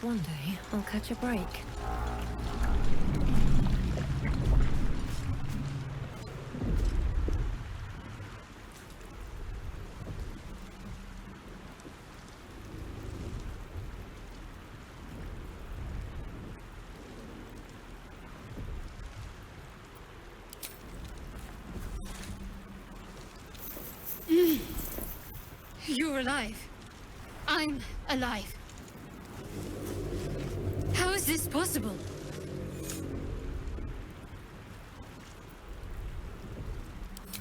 One day, I'll catch a break. You're alive. I'm alive. How is this possible?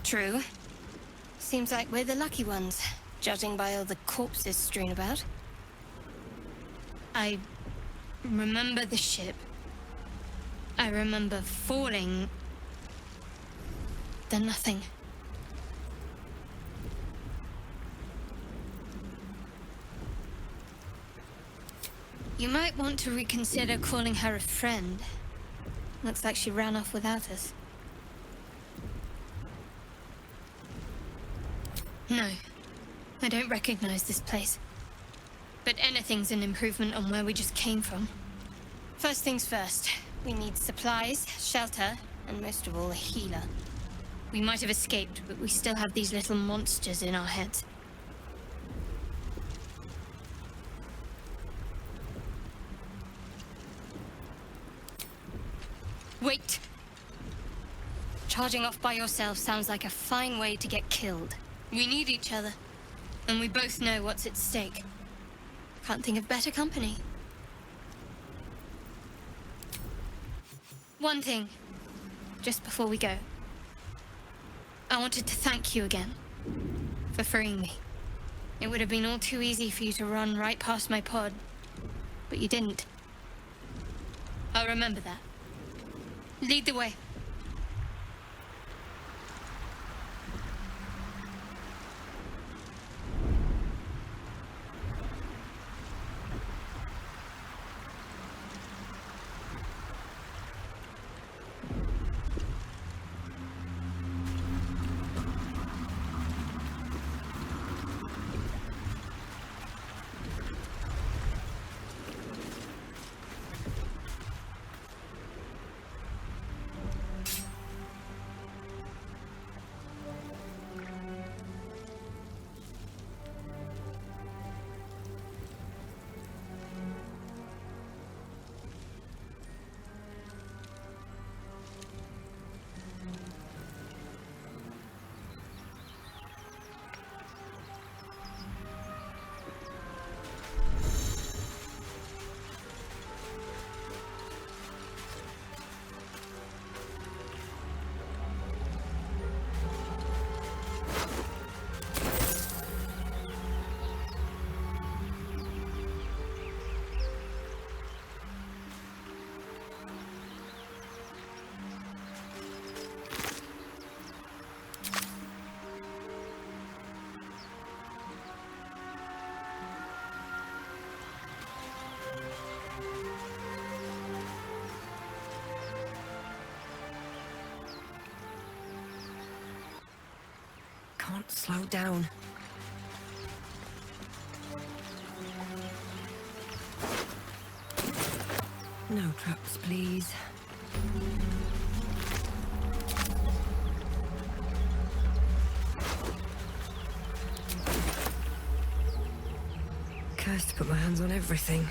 True. Seems like we're the lucky ones, judging by all the corpses strewn about. I remember the ship. I remember falling. Then nothing. You might want to reconsider calling her a friend. Looks like she ran off without us. No, I don't recognize this place. But anything's an improvement on where we just came from. First things first, we need supplies, shelter, and most of all, a healer. We might have escaped, but we still have these little monsters in our heads. Wait! Charging off by yourself sounds like a fine way to get killed. We need each other, and we both know what's at stake. Can't think of better company. One thing, just before we go. I wanted to thank you again for freeing me. It would have been all too easy for you to run right past my pod, but you didn't. I'll remember that. Lead the way. Can't slow down. No traps, please. Cursed to put my hands on everything.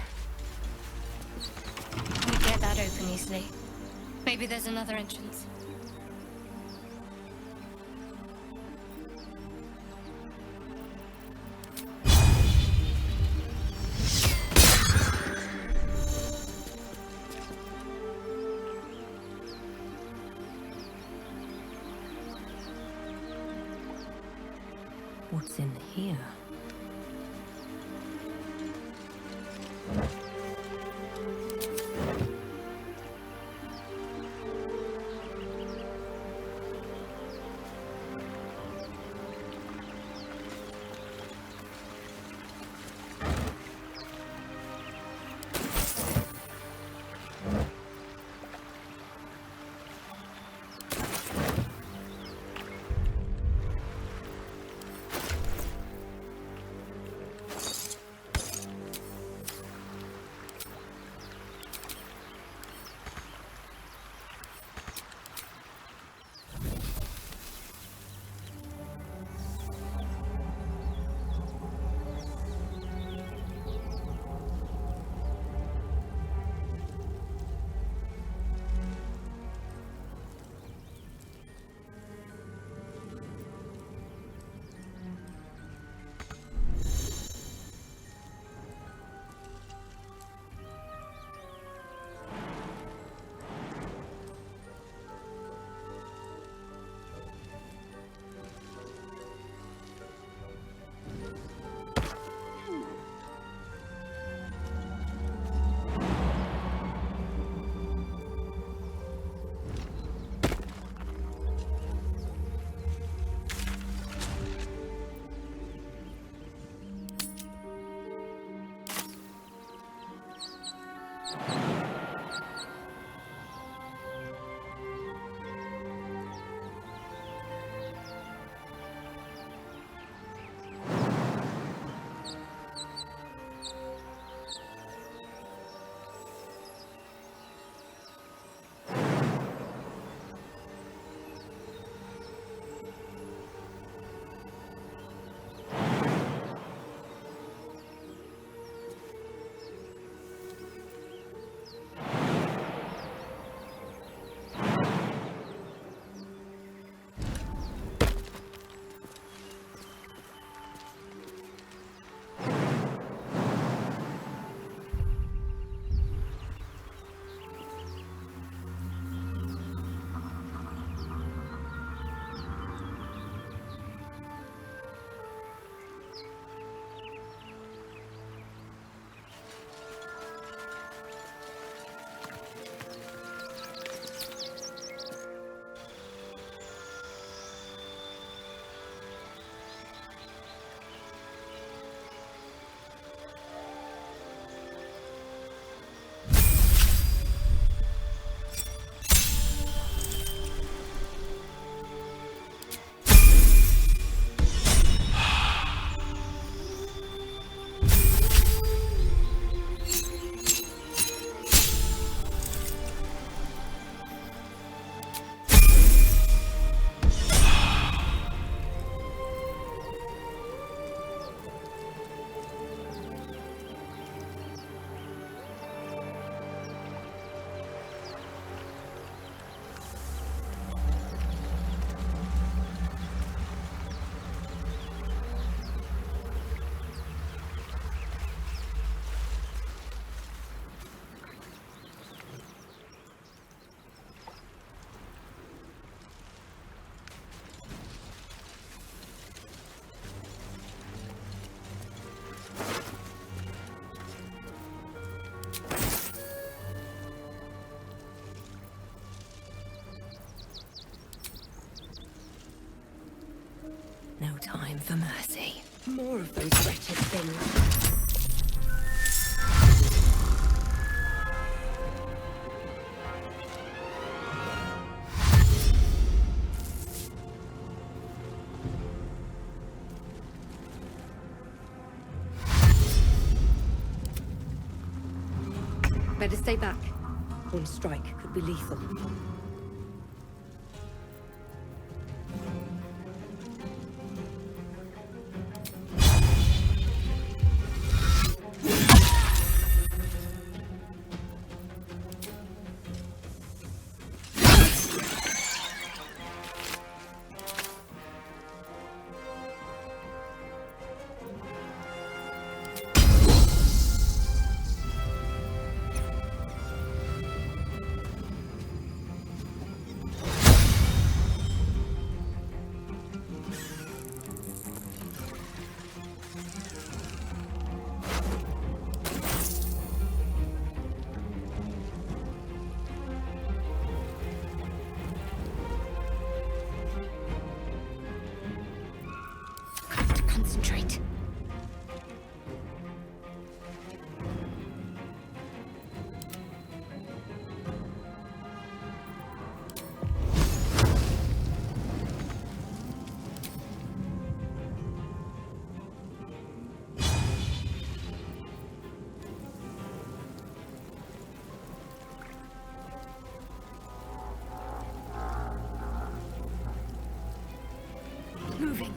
We get that open easily. Maybe there's another entrance. What's in here? Time for mercy. More of those wretched things. Better stay back. One strike could be lethal. Concentrate. Moving.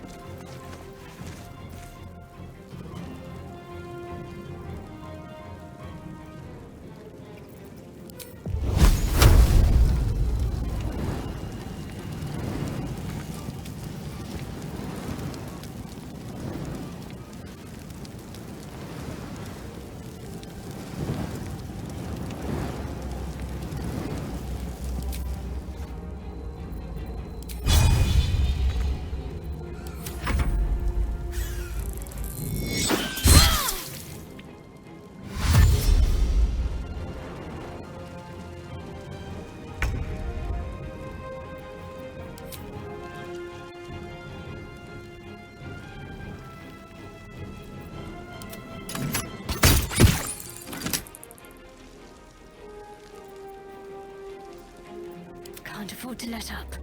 Can't afford to let up.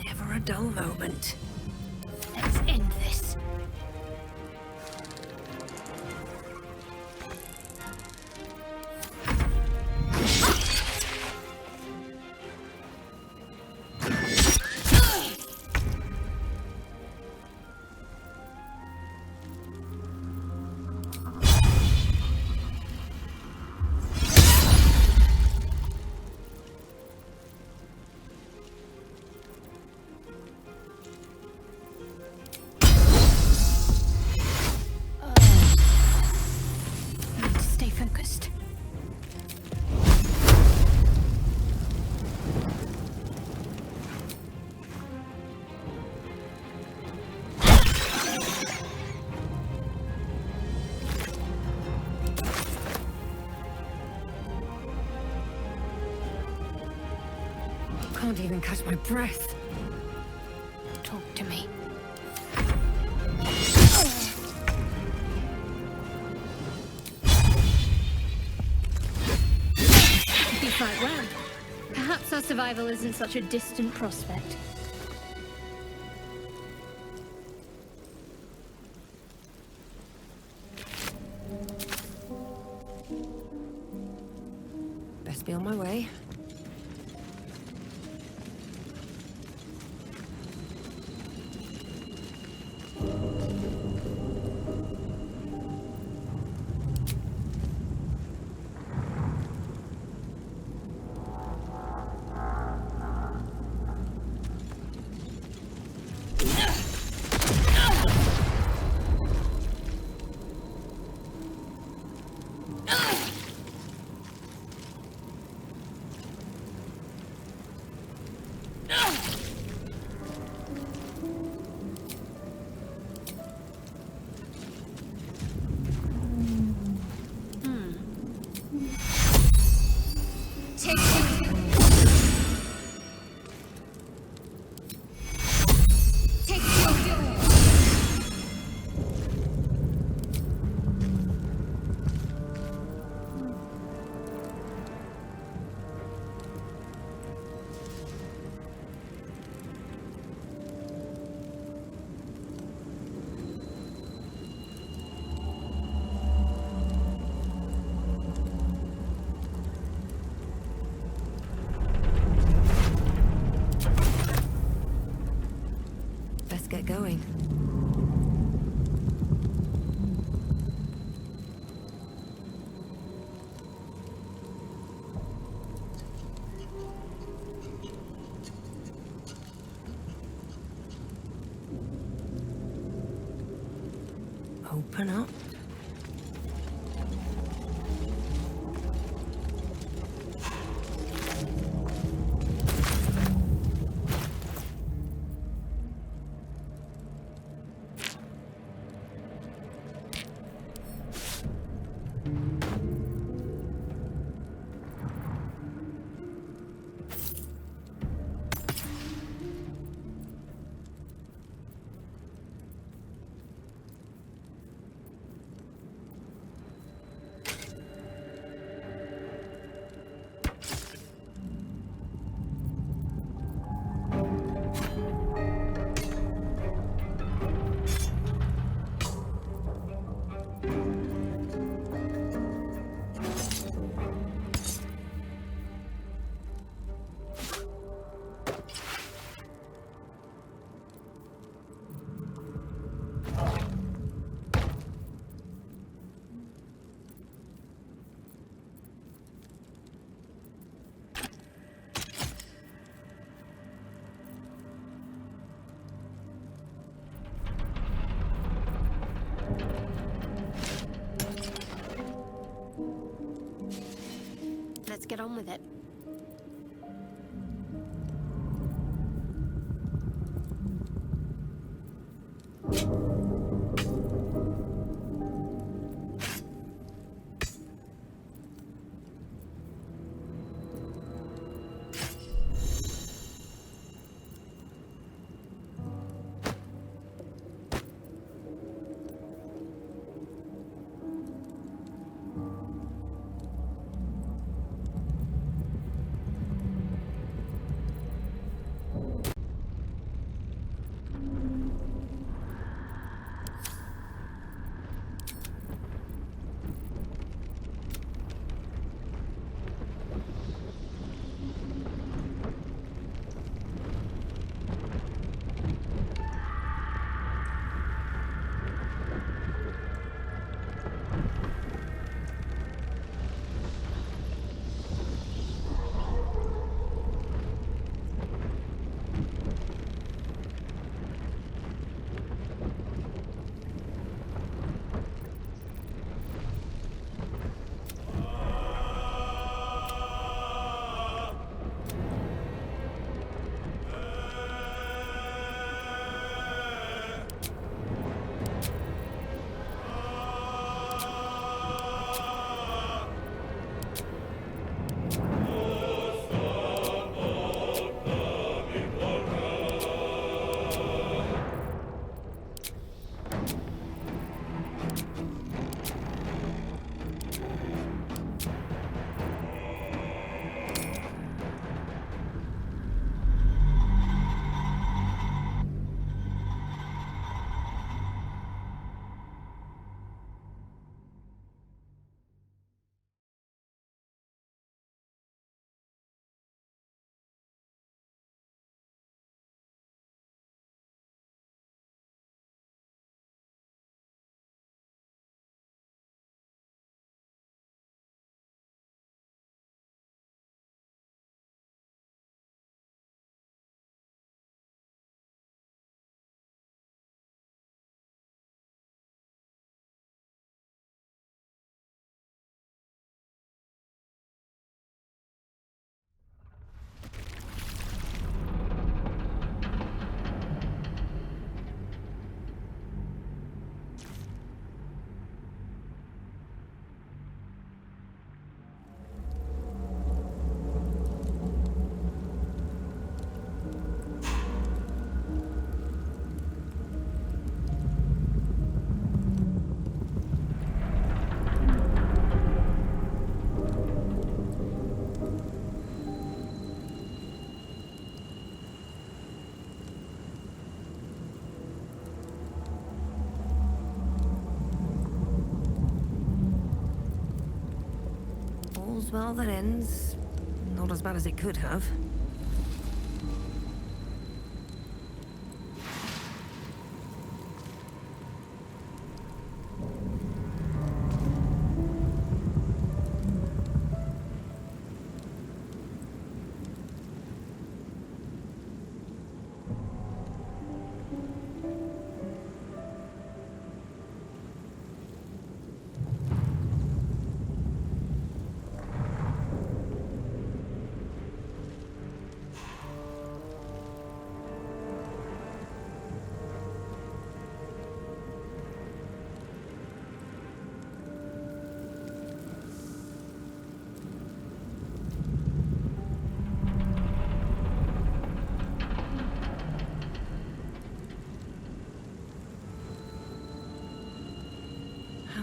Never a dull moment. Let's end this. Need to stay focused. Can't even catch my breath. Talk to me. You fight well. Perhaps our survival isn't such a distant prospect. Best be on my way. get going. Open up. Let's get on with it. All's well that ends. Not as bad as it could have.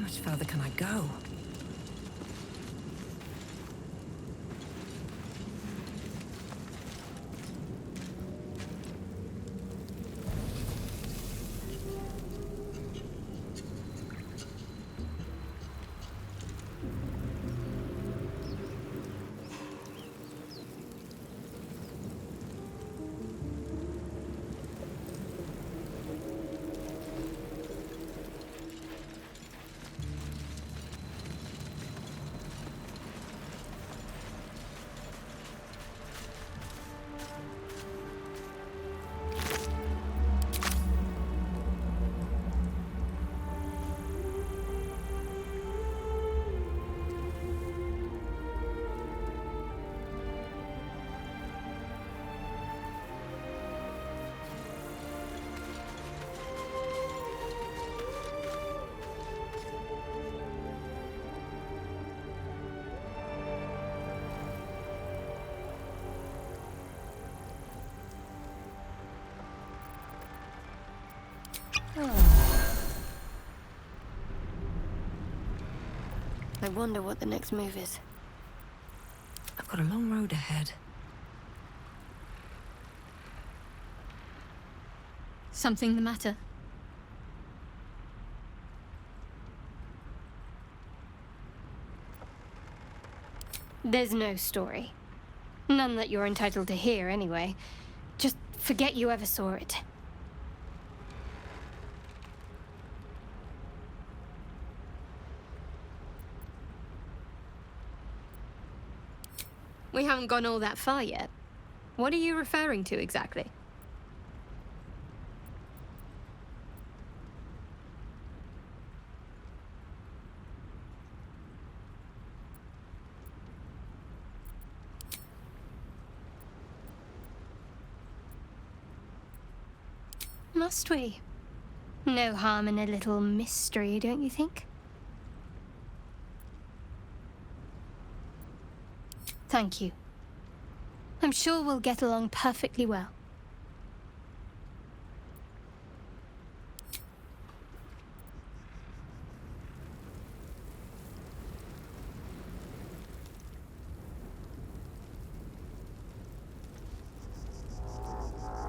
much further can I go? I wonder what the next move is. I've got a long road ahead. Something the matter? There's no story. None that you're entitled to hear, anyway. Just forget you ever saw it. We haven't gone all that far yet. What are you referring to exactly? Must we? No harm in a little mystery, don't you think? Thank you. I'm sure we'll get along perfectly well.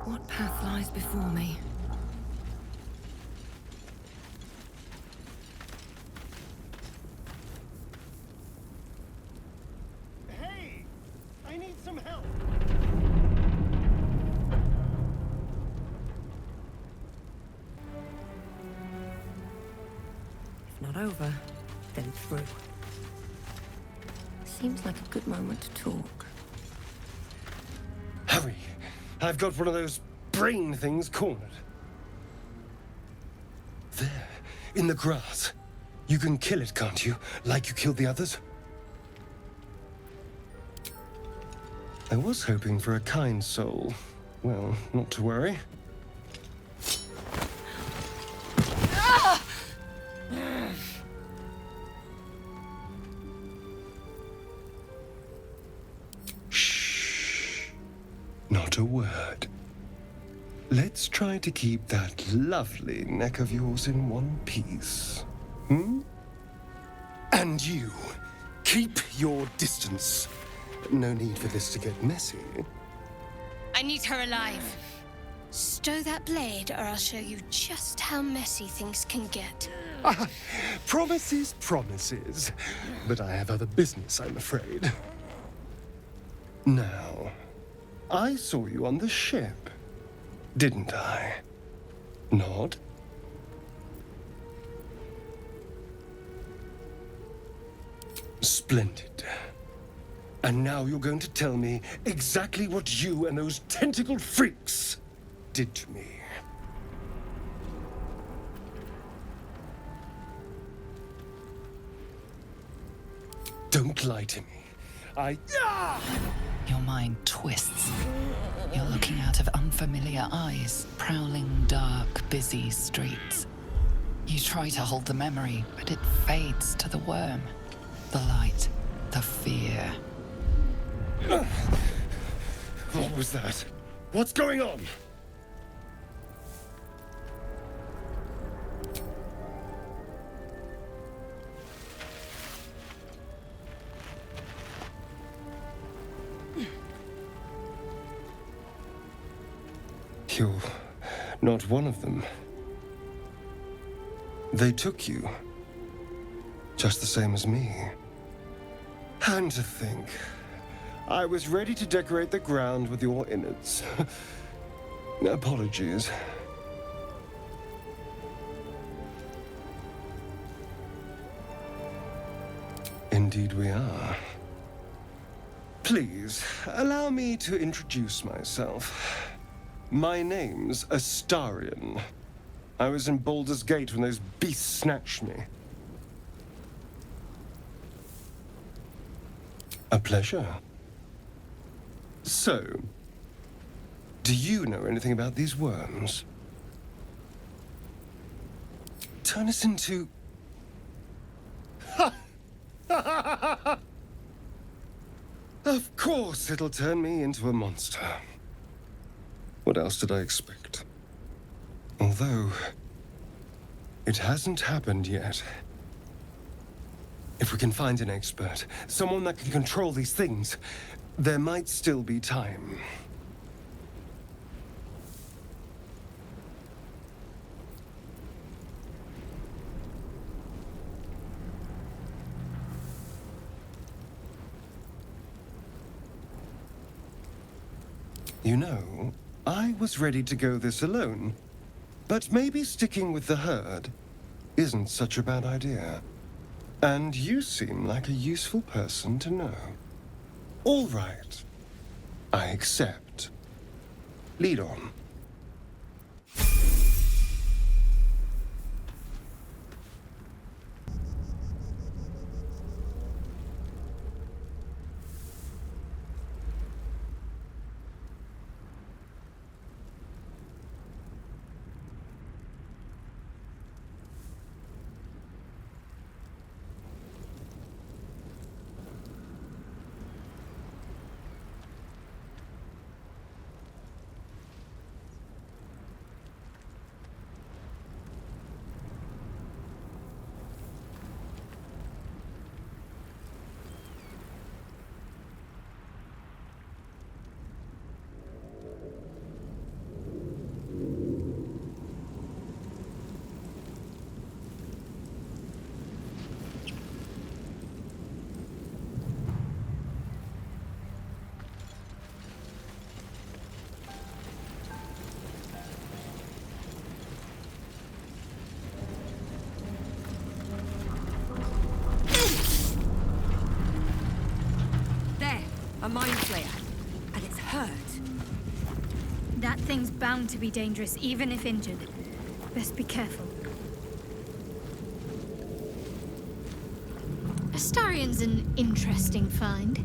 What path lies before me? Hey! I need some help! If not over, then through. Seems like a good moment to talk. Hurry! I've got one of those brain things cornered. There, in the grass. You can kill it, can't you? Like you killed the others? I was hoping for a kind soul. Well, not to worry. Shh. Not a word. Let's try to keep that lovely neck of yours in one piece. Hmm? And you, keep your distance. No need for this to get messy. I need her alive. Stow that blade, or I'll show you just how messy things can get. Promises, promises. But I have other business, I'm afraid. Now, I saw you on the ship, didn't I? Nod? Splendid. And now you're going to tell me exactly what you and those tentacled freaks did to me. Don't lie to me. Your mind twists. You're looking out of unfamiliar eyes, prowling dark, busy streets. You try to hold the memory, but it fades to the worm. The light, the fear. What was that? What's going on? You're not one of them. They took you. Just the same as me. And to think, I was ready to decorate the ground with your innards. Apologies. Indeed we are. Please, allow me to introduce myself. My name's Astarion. I was in Baldur's Gate when those beasts snatched me. A pleasure. So, do you know anything about these worms? Turn us into... Of course it'll turn me into a monster. What else did I expect? Although, it hasn't happened yet. If we can find an expert, someone that can control these things, there might still be time. You know, I was ready to go this alone, but maybe sticking with the herd isn't such a bad idea. And you seem like a useful person to know. All right. I accept. Lead on. A mind flayer. And it's hurt. That thing's bound to be dangerous, even if injured. Best be careful. Astarion's an interesting find.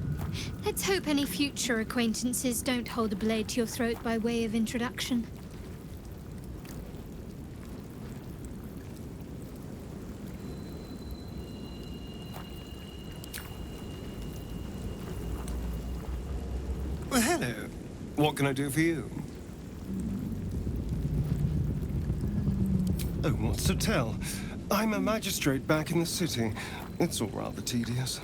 Let's hope any future acquaintances don't hold a blade to your throat by way of introduction. Well, hello. What can I do for you? Oh, what's to tell? I'm a magistrate back in the city. It's all rather tedious.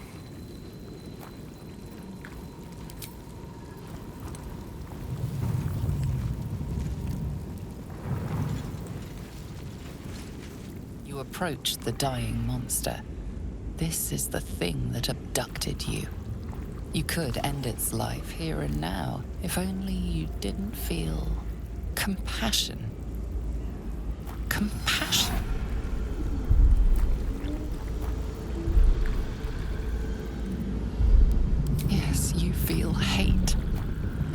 You approach the dying monster. This is the thing that abducted you. You could end its life here and now, if only you didn't feel compassion. Compassion? Yes, you feel hate,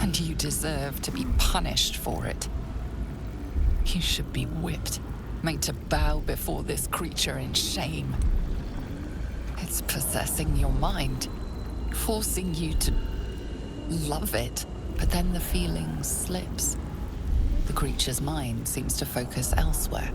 and you deserve to be punished for it. You should be whipped, made to bow before this creature in shame. It's possessing your mind, forcing you to love it, but then the feeling slips. The creature's mind seems to focus elsewhere.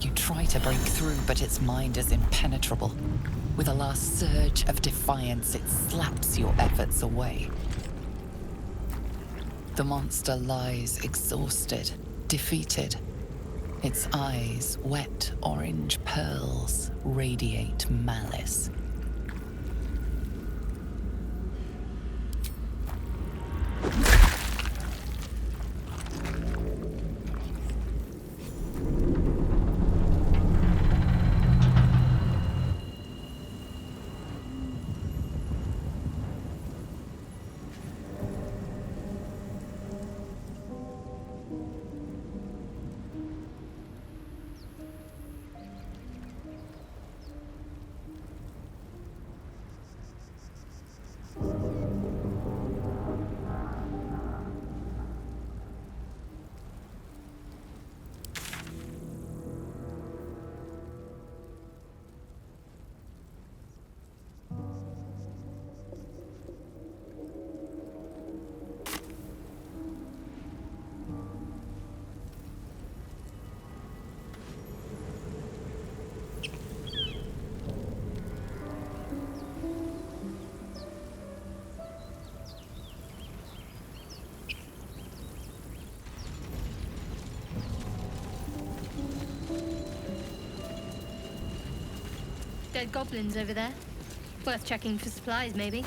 You try to break through, but its mind is impenetrable. With a last surge of defiance, it slaps your efforts away. The monster lies exhausted, defeated. Its eyes, wet orange pearls, radiate malice. Dead goblins over there. Worth checking for supplies, maybe.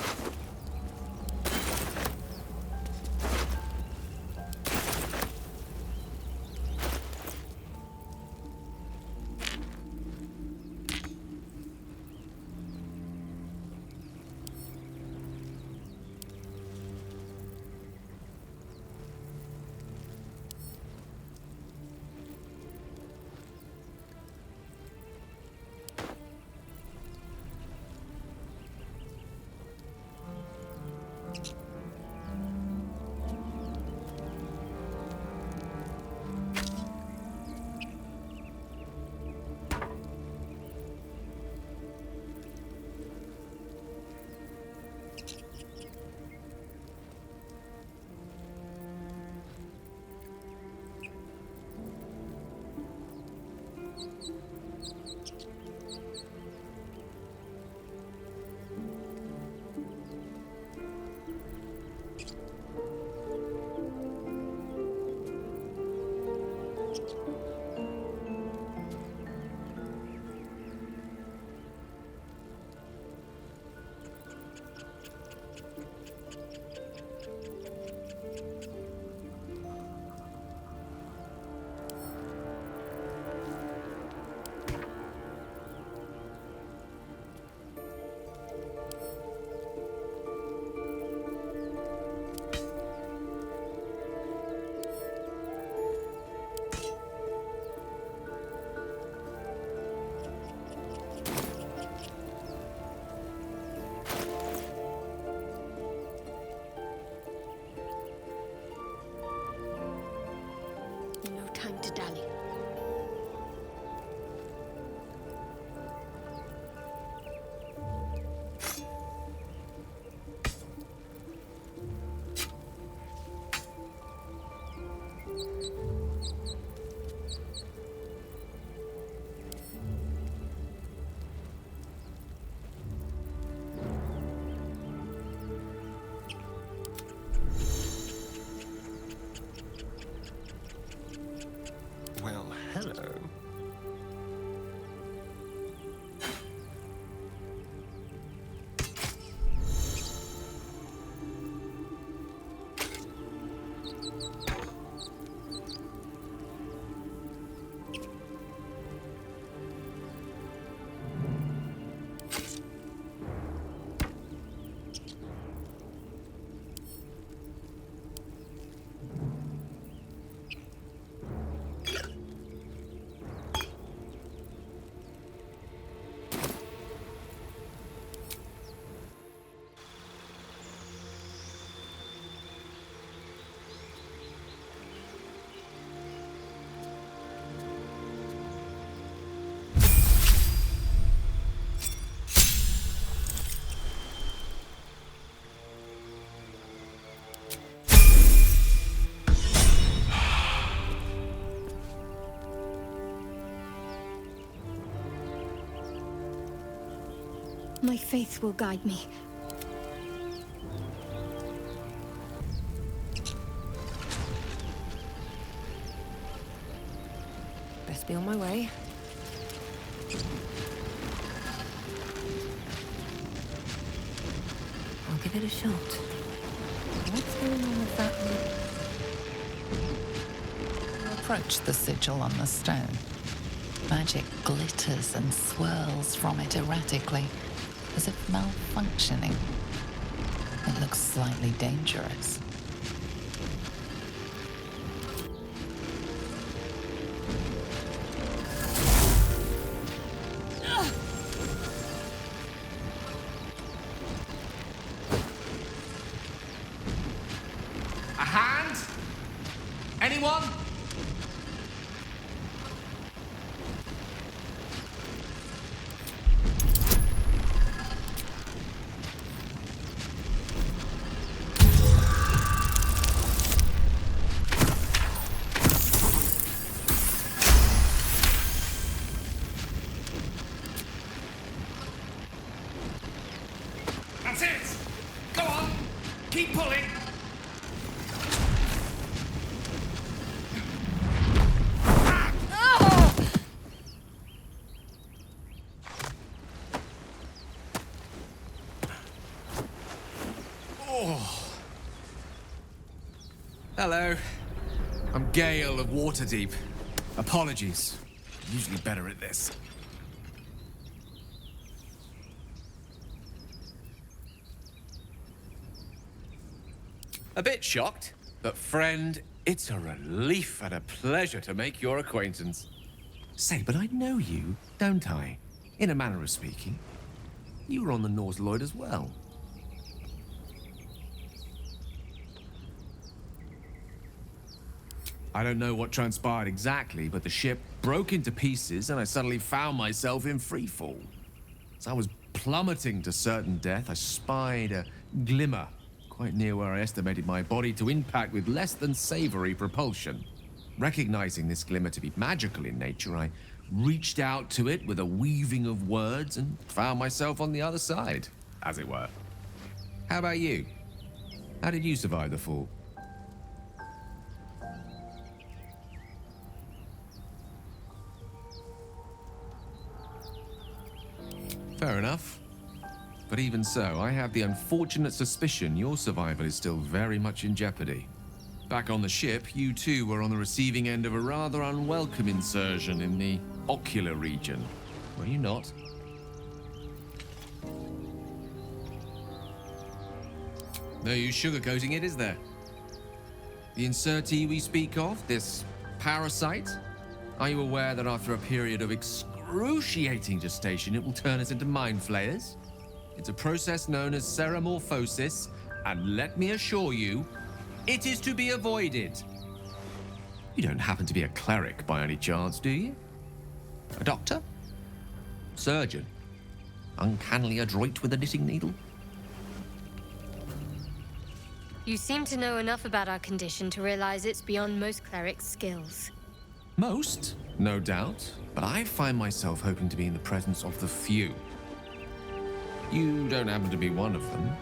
No time to dally. My faith will guide me. Best be on my way. I'll give it a shot. What's going on with that You approach the sigil on the stone. Magic glitters and swirls from it erratically, as if malfunctioning. It looks slightly dangerous. A hand? Anyone? That's it! Go on! Keep pulling! Hello. I'm Gale of Waterdeep. Apologies. I'm usually better at this. A bit shocked, but friend, it's a relief and a pleasure to make your acquaintance. Say, but I know you, don't I? In a manner of speaking. You were on the Norse Lloyd as well. I don't know what transpired exactly, but the ship broke into pieces and I suddenly found myself in freefall. As I was plummeting to certain death, I spied a glimmer quite near where I estimated my body to impact with less than savory propulsion. Recognizing this glimmer to be magical in nature, I reached out to it with a weaving of words and found myself on the other side, as it were. How about you? How did you survive the fall? Fair enough. But even so, I have the unfortunate suspicion your survival is still very much in jeopardy. Back on the ship, you too were on the receiving end of a rather unwelcome insertion in the ocular region, were you not? No use sugarcoating it, is there? The insertee we speak of, this parasite, are you aware that after a period of excruciating gestation, it will turn us into mind flayers? It's a process known as ceramorphosis, and let me assure you, it is to be avoided. You don't happen to be a cleric by any chance, do you? A doctor? Surgeon? Uncannily adroit with a knitting needle? You seem to know enough about our condition to realize it's beyond most clerics' skills. Most, no doubt, but I find myself hoping to be in the presence of the few. You don't happen to be one of them.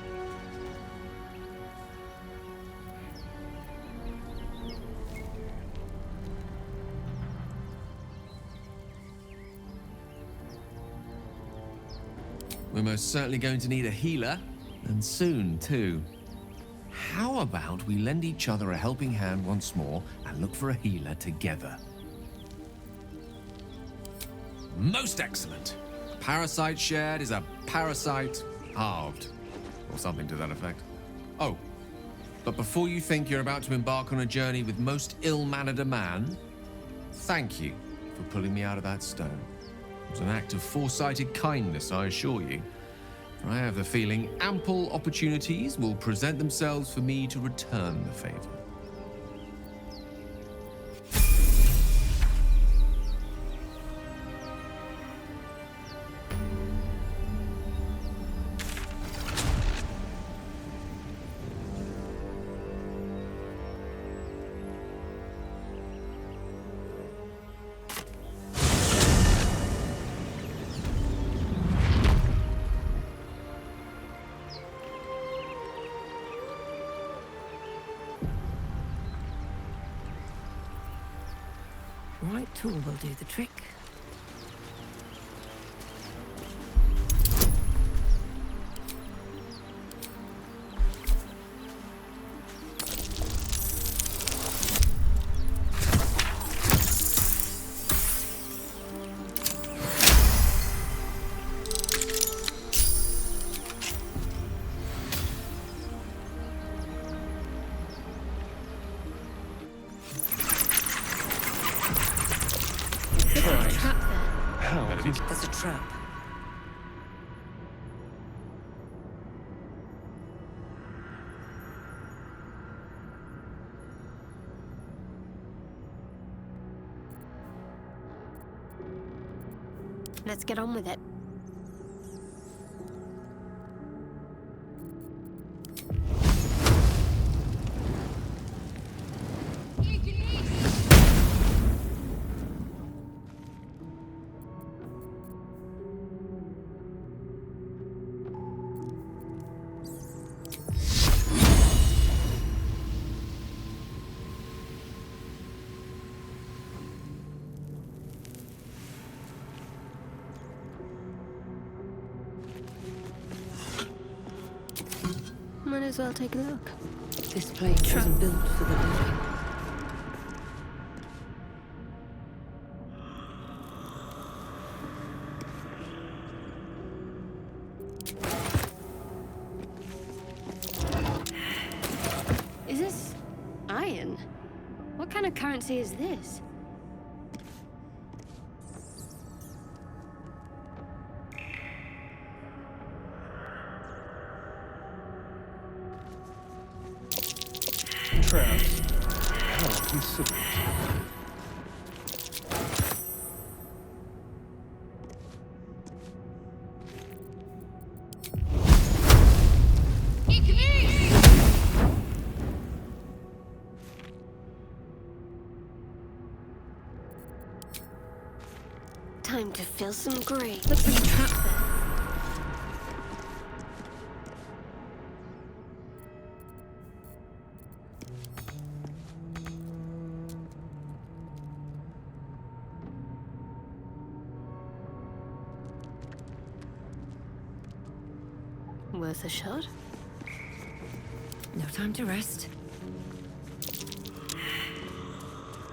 We're most certainly going to need a healer, and soon, too. How about we lend each other a helping hand once more and look for a healer together? Most excellent! Parasite shared is a parasite halved, or something to that effect. Oh, but before you think you're about to embark on a journey with most ill-mannered a man, thank you for pulling me out of that stone. It was an act of foresighted kindness, I assure you. For I have the feeling ample opportunities will present themselves for me to return the favor. tool will do the trick. There's a trap there. How? There's a trap. Let's get on with it. Might as well take a look. This place wasn't built for the living. Is this iron? What kind of currency is this? Traps. How considerate. Time to fill some grain. Looks like a trap there. Worth a shot? No time to rest.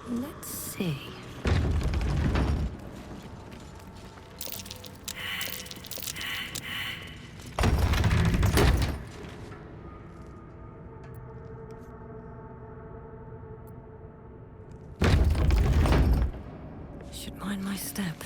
Let's see. Should mind my step.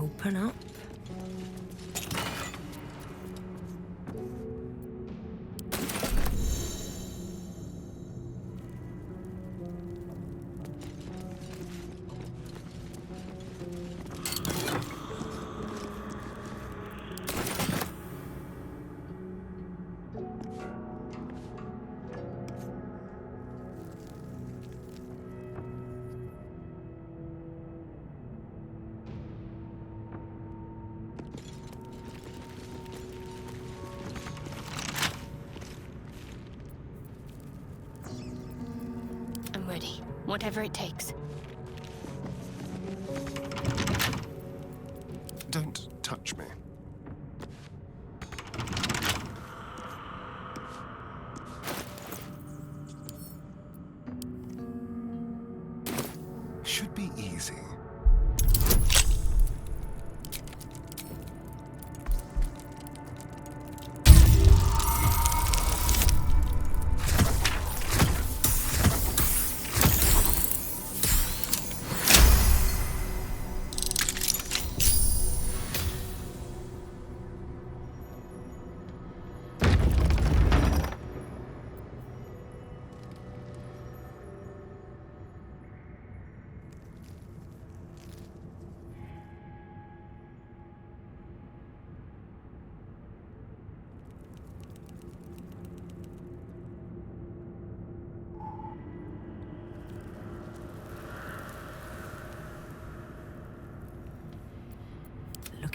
Open up. I'm ready. Whatever it takes. Don't touch me. Should be easy.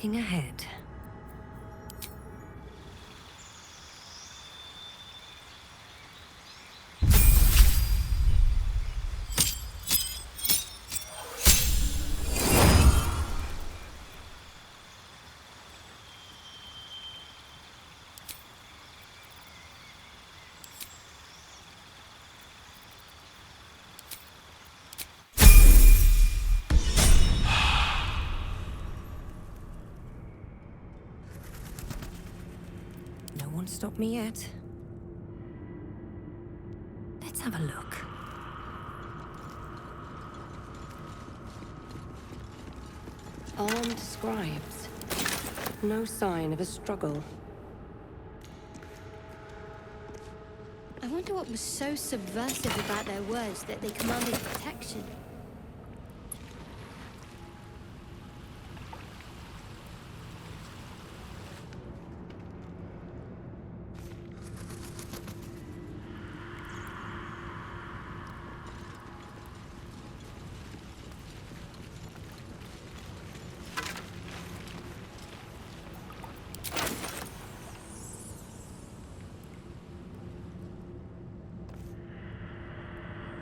looking ahead. No one stopped me yet. Let's have a look. Armed scribes. No sign of a struggle. I wonder what was so subversive about their words that they commanded protection.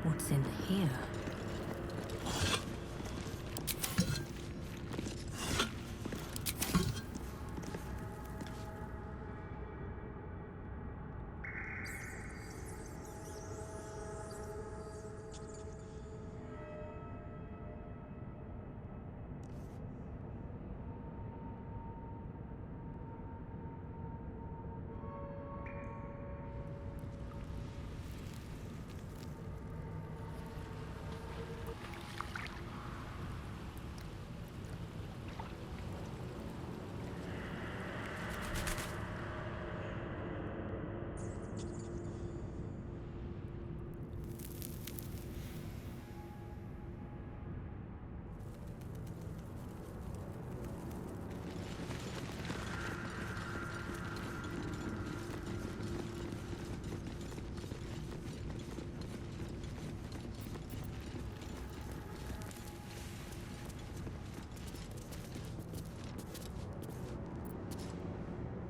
What's in here?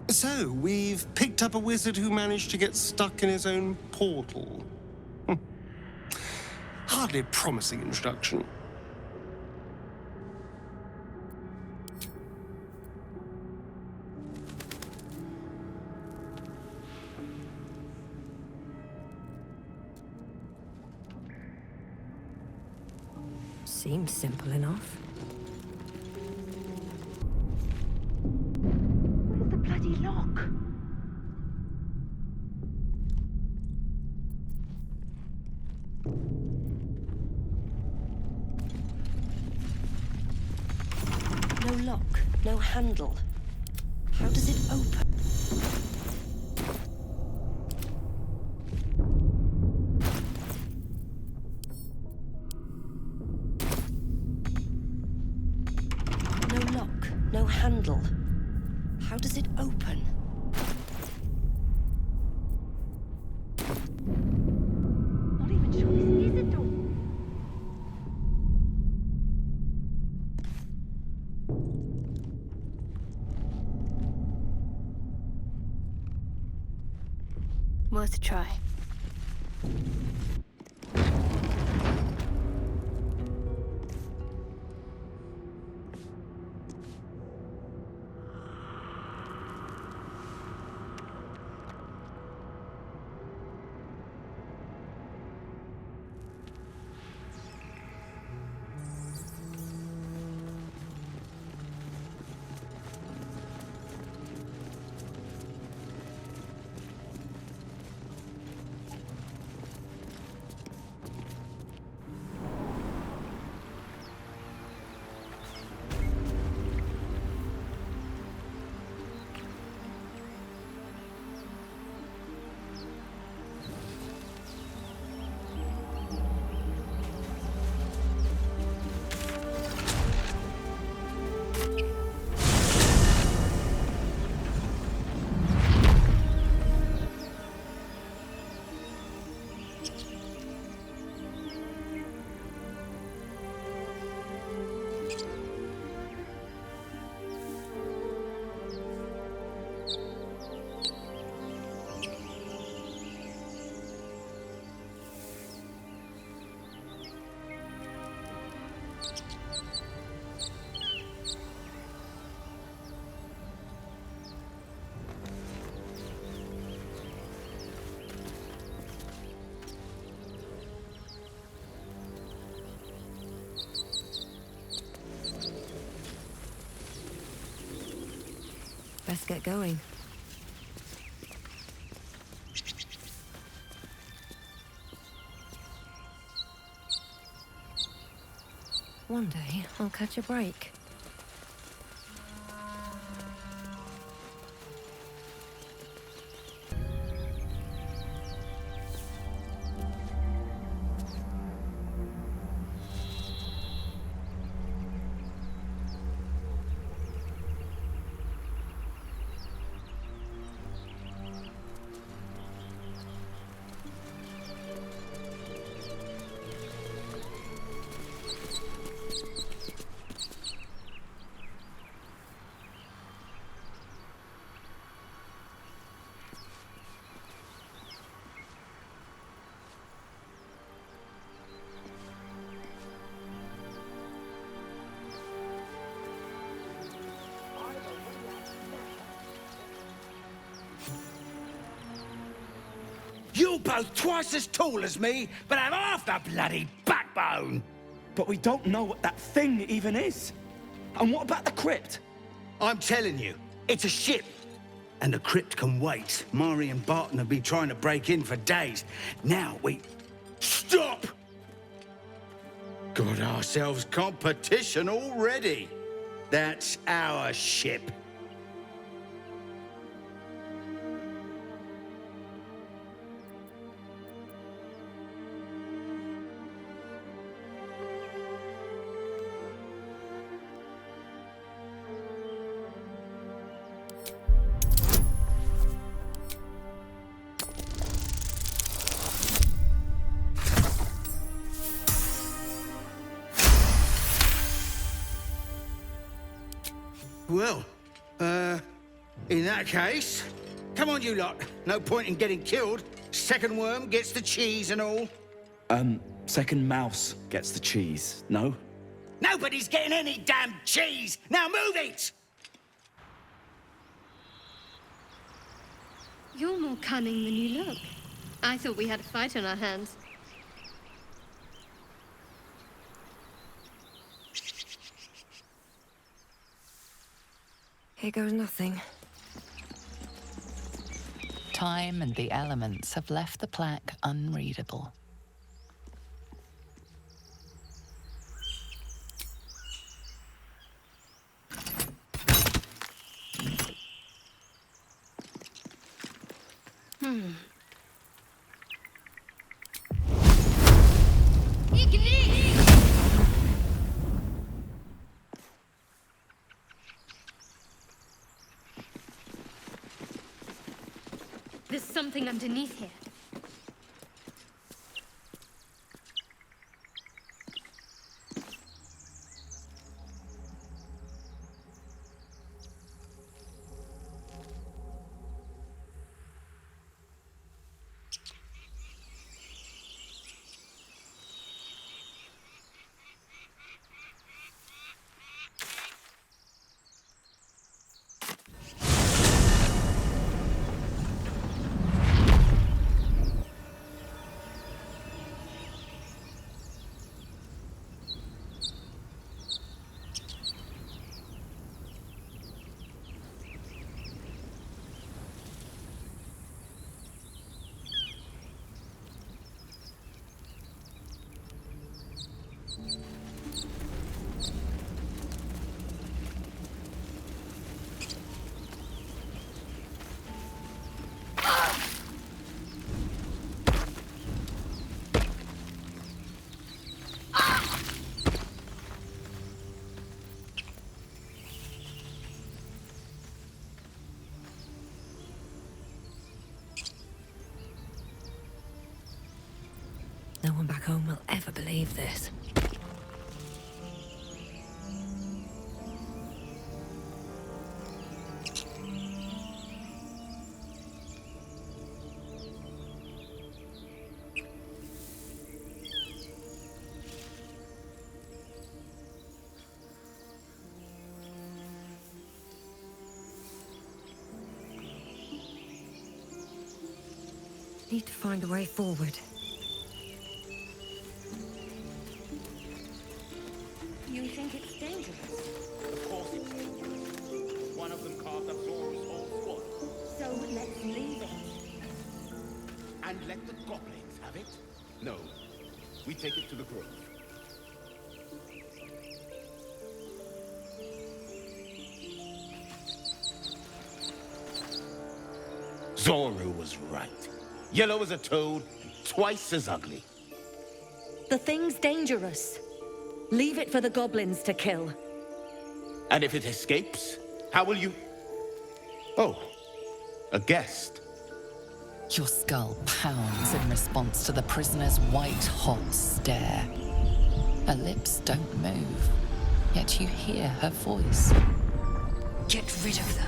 So, we've picked up a wizard who managed to get stuck in his own portal. Hardly a promising introduction. Seems simple enough. Where's the bloody lock? No lock, no handle. How does it open? No lock, no handle. How does it open? Not even sure this is a door. Worth a try. Let's get going. One day, I'll catch a break. You're both twice as tall as me, but have half the bloody backbone! But we don't know what that thing even is. And what about the crypt? I'm telling you, it's a ship. And the crypt can wait. Mari and Barton have been trying to break in for days. Now we... Stop! Got ourselves competition already. That's our ship. Well, in that case, come on you lot. No point in getting killed. Second worm gets the cheese and all. Second mouse gets the cheese, no? Nobody's getting any damn cheese! Now move it! You're more cunning than you look. I thought we had a fight on our hands. Here goes nothing. Time and the elements have left the plaque unreadable. There's something underneath here. No one back home will ever believe this. Need to find a way forward. You think it's dangerous? Of course it's dangerous. One of them carved up Zor's And let the goblins have it? No. We take it to the grove. Zoru was right. Yellow as a toad, and twice as ugly. The thing's dangerous. Leave it for the goblins to kill. And if it escapes, how will you... Oh, a guest. Your skull pounds in response to the prisoner's white-hot stare. Her lips don't move, yet you hear her voice. Get rid of them.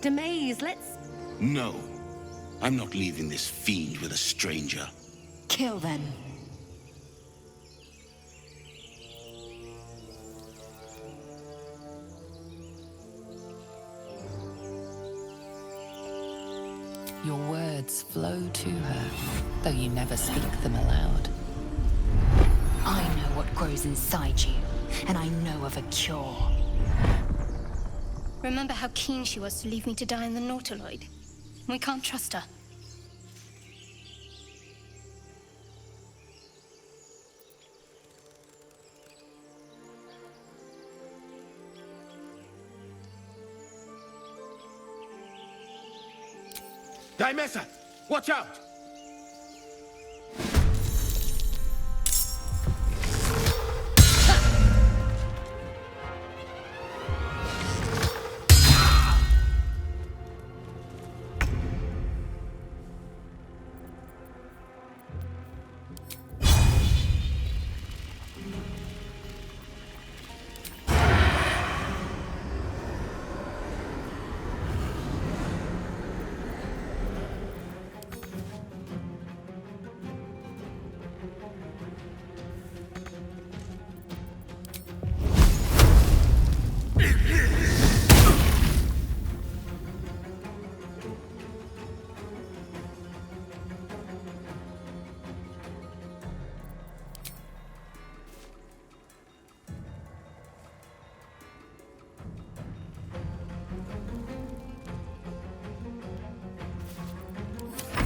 Demaze, let's... No. I'm not leaving this fiend with a stranger. Kill them. Your words flow to her, though you never speak them aloud. I know what grows inside you, and I know of a cure. Remember how keen she was to leave me to die in the Nautiloid? We can't trust her. Dimessa! Watch out!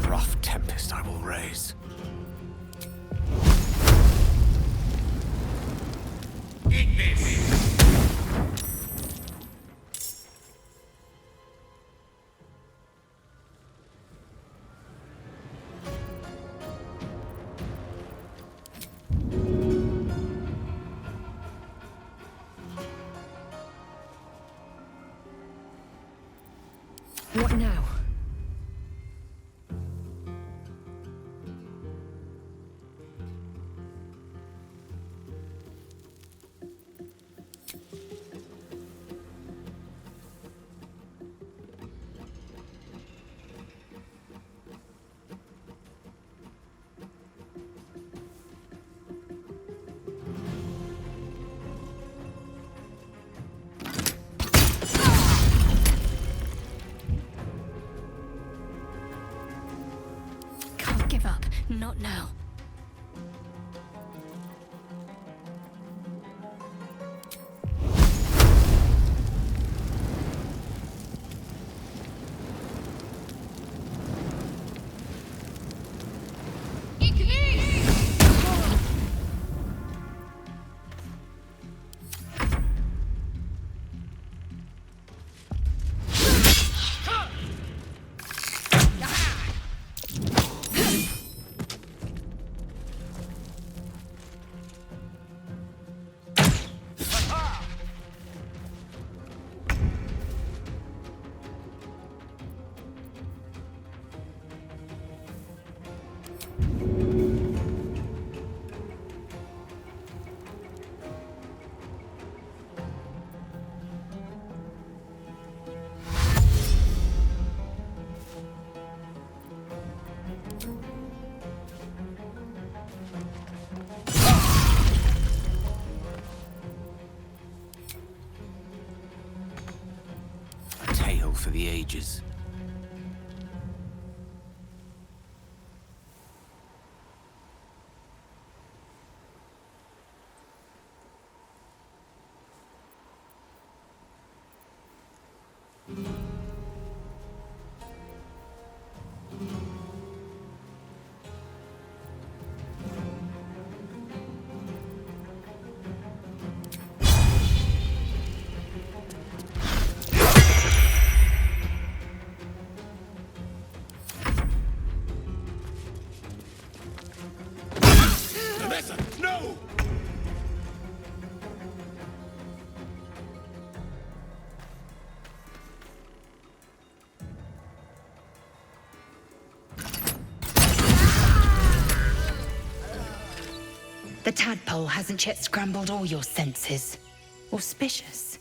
Rough tempest I will raise. Eat this! What now? Can't give up. Not now. A tale for the ages. No! The tadpole hasn't yet scrambled all your senses. Auspicious.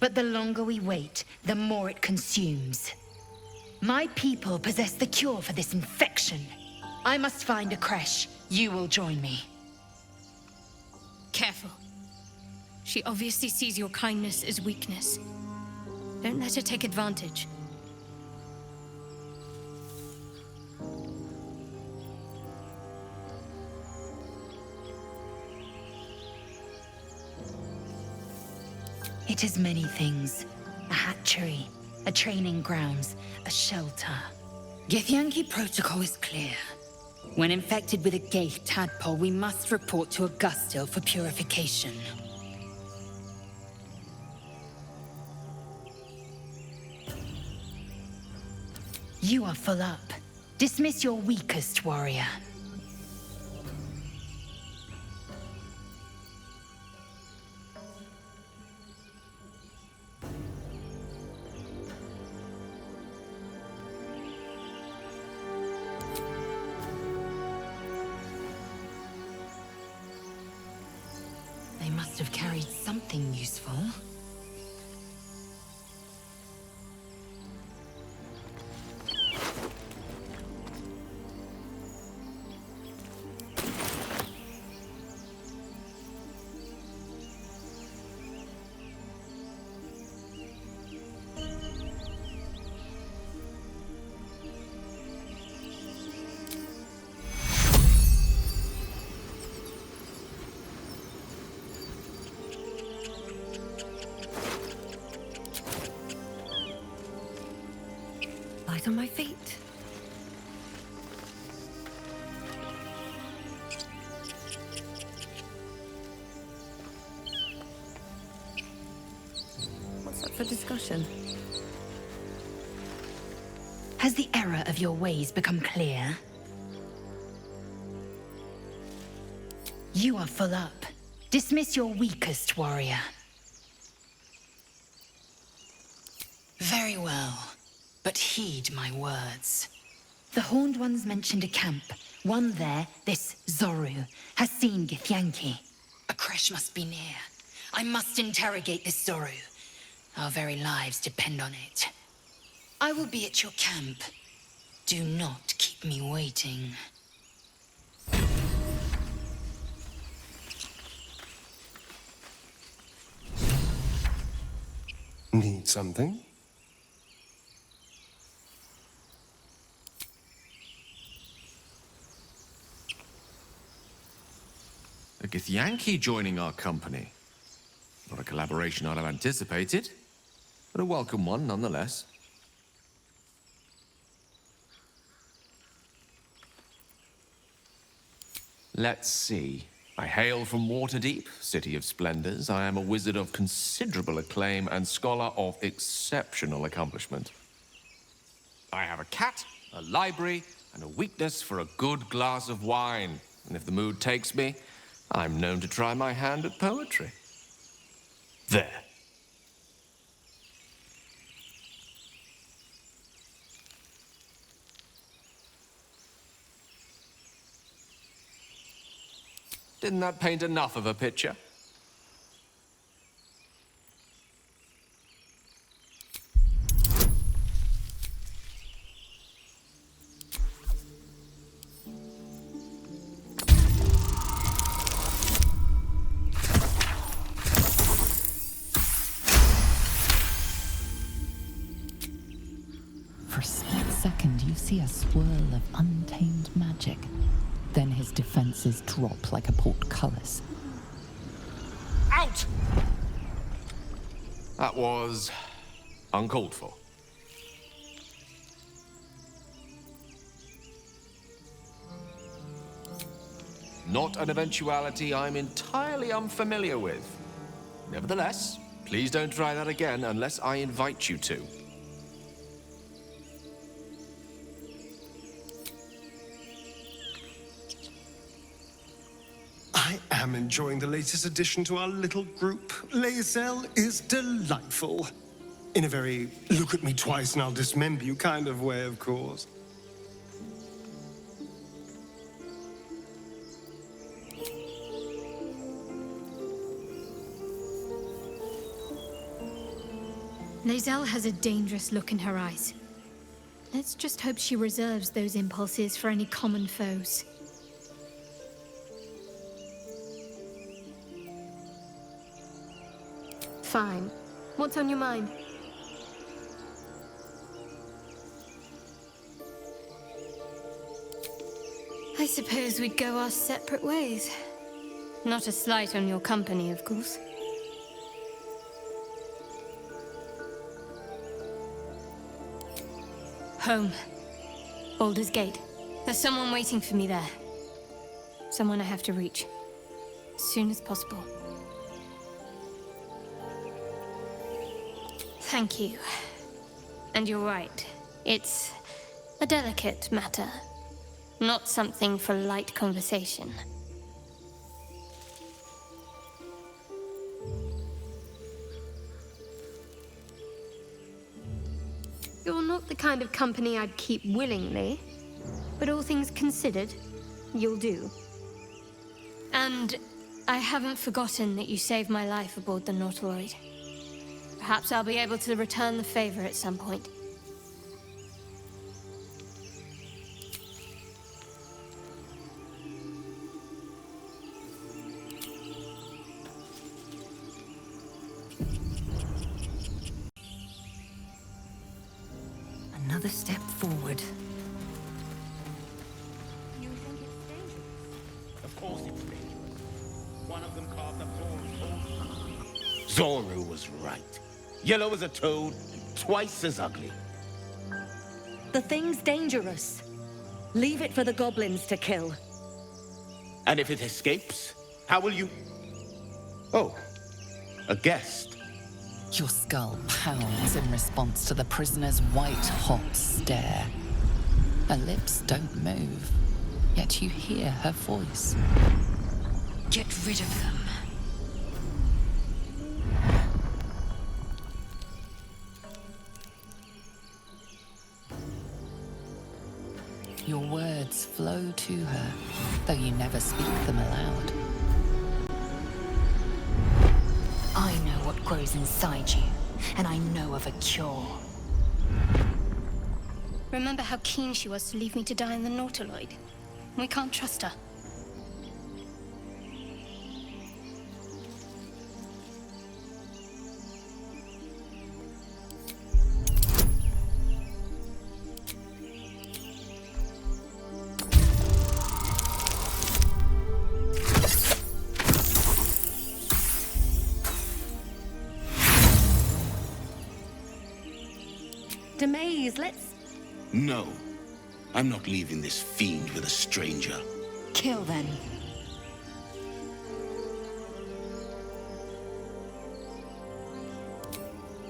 But the longer we wait, the more it consumes. My people possess the cure for this infection. I must find a creche. You will join me. Careful. She obviously sees your kindness as weakness. Don't let her take advantage. It is many things. A hatchery, a training grounds, a shelter. Githyanki protocol is clear. When infected with a Gaith tadpole, we must report to Augustil for purification. You are full up. Dismiss your weakest warrior. They must have carried something useful. Light on my feet. What's up for discussion? Has the error of your ways become clear? You are full up. Dismiss your weakest warrior. Very well, but heed my words. The Horned Ones mentioned a camp. One there, this Zoru, has seen Githyanki. A creche must be near. I must interrogate this Zoru. Our very lives depend on it. I will be at your camp. Do not keep me waiting. Need something? A Githyanki joining our company. Not a collaboration I'd have anticipated, but a welcome one nonetheless. Let's see. I hail from Waterdeep, city of splendors. I am a wizard of considerable acclaim and scholar of exceptional accomplishment. I have a cat, a library, and a weakness for a good glass of wine. And if the mood takes me, I'm known to try my hand at poetry. There. Didn't that paint enough of a picture? see a swirl of untamed magic. Then his defenses drop like a portcullis. Out! That was uncalled for. Not an eventuality I'm entirely unfamiliar with. Nevertheless, please don't try that again unless I invite you to. I am enjoying the latest addition to our little group. Lae'zel is delightful. In a very look at me twice and I'll dismember you kind of way, of course. Lae'zel has a dangerous look in her eyes. Let's just hope she reserves those impulses for any common foes. Fine. What's on your mind? I suppose we'd go our separate ways. Not a slight on your company, of course. Home. Baldur's Gate. There's someone waiting for me there. Someone I have to reach. As soon as possible. Thank you. And you're right. It's a delicate matter. Not something for light conversation. You're not the kind of company I'd keep willingly, but all things considered, you'll do. And I haven't forgotten that you saved my life aboard the Nautiloid. Perhaps I'll be able to return the favor at some point. Another step forward. You think it's dangerous? Of course it's dangerous. One of them carved up Zoru's whole... Zoru was right. Yellow as a toad, and twice as ugly. The thing's dangerous. Leave it for the goblins to kill. And if it escapes, how will you... Oh, a guest. Your skull pounds in response to the prisoner's white-hot stare. Her lips don't move, yet you hear her voice. Get rid of them. Your words flow to her, though you never speak them aloud. I know what grows inside you, and I know of a cure. Remember how keen she was to leave me to die in the Nautiloid? We can't trust her. Demaze, let's... No. I'm not leaving this fiend with a stranger. Kill them.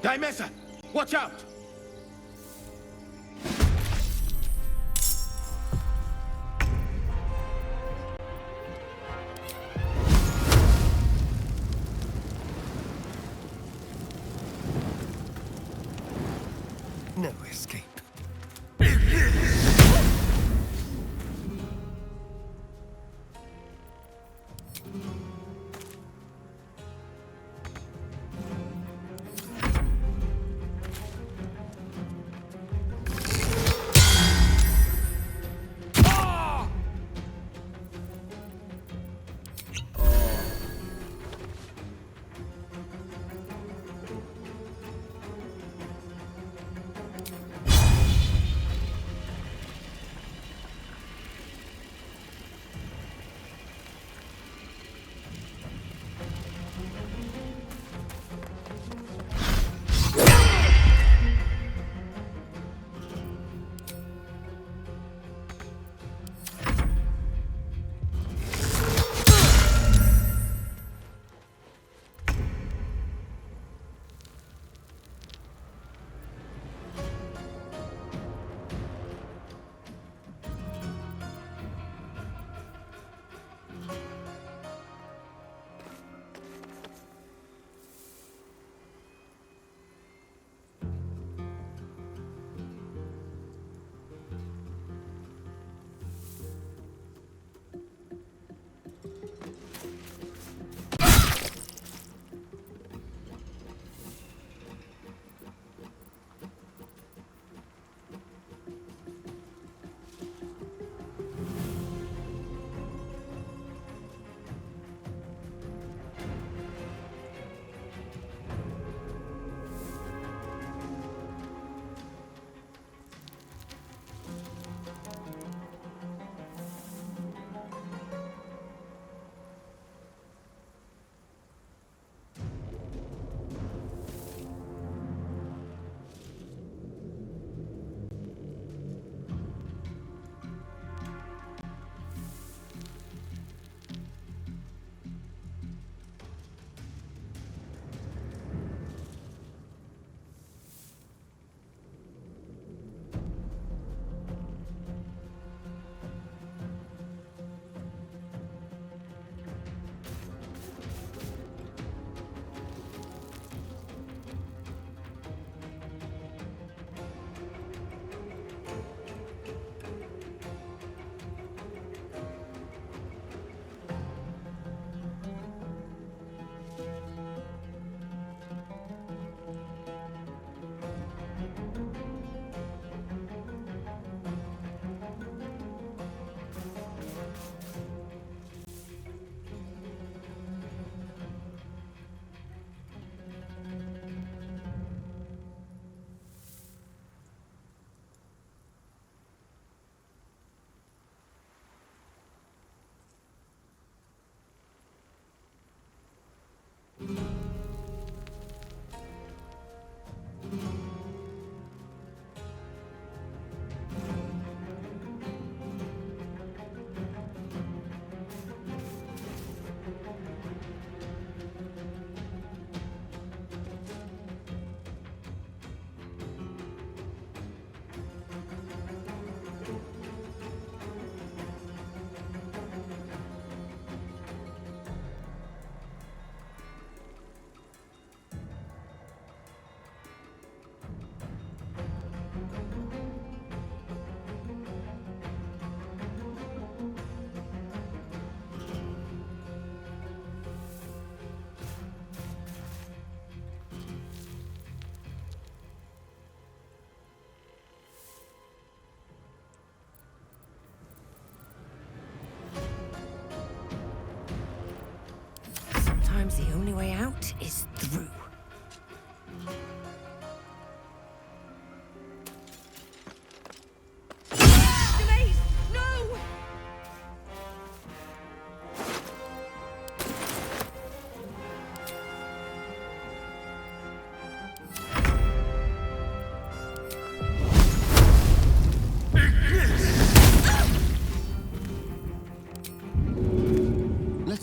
Dimesa, watch out! No escape.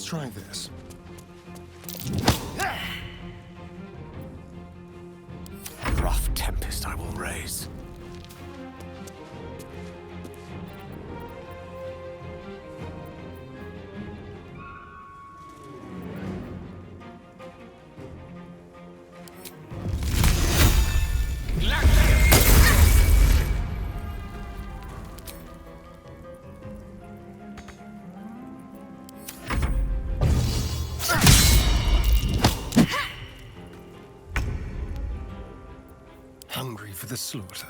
try this. A rough tempest I will raise. Hungry for the slaughter.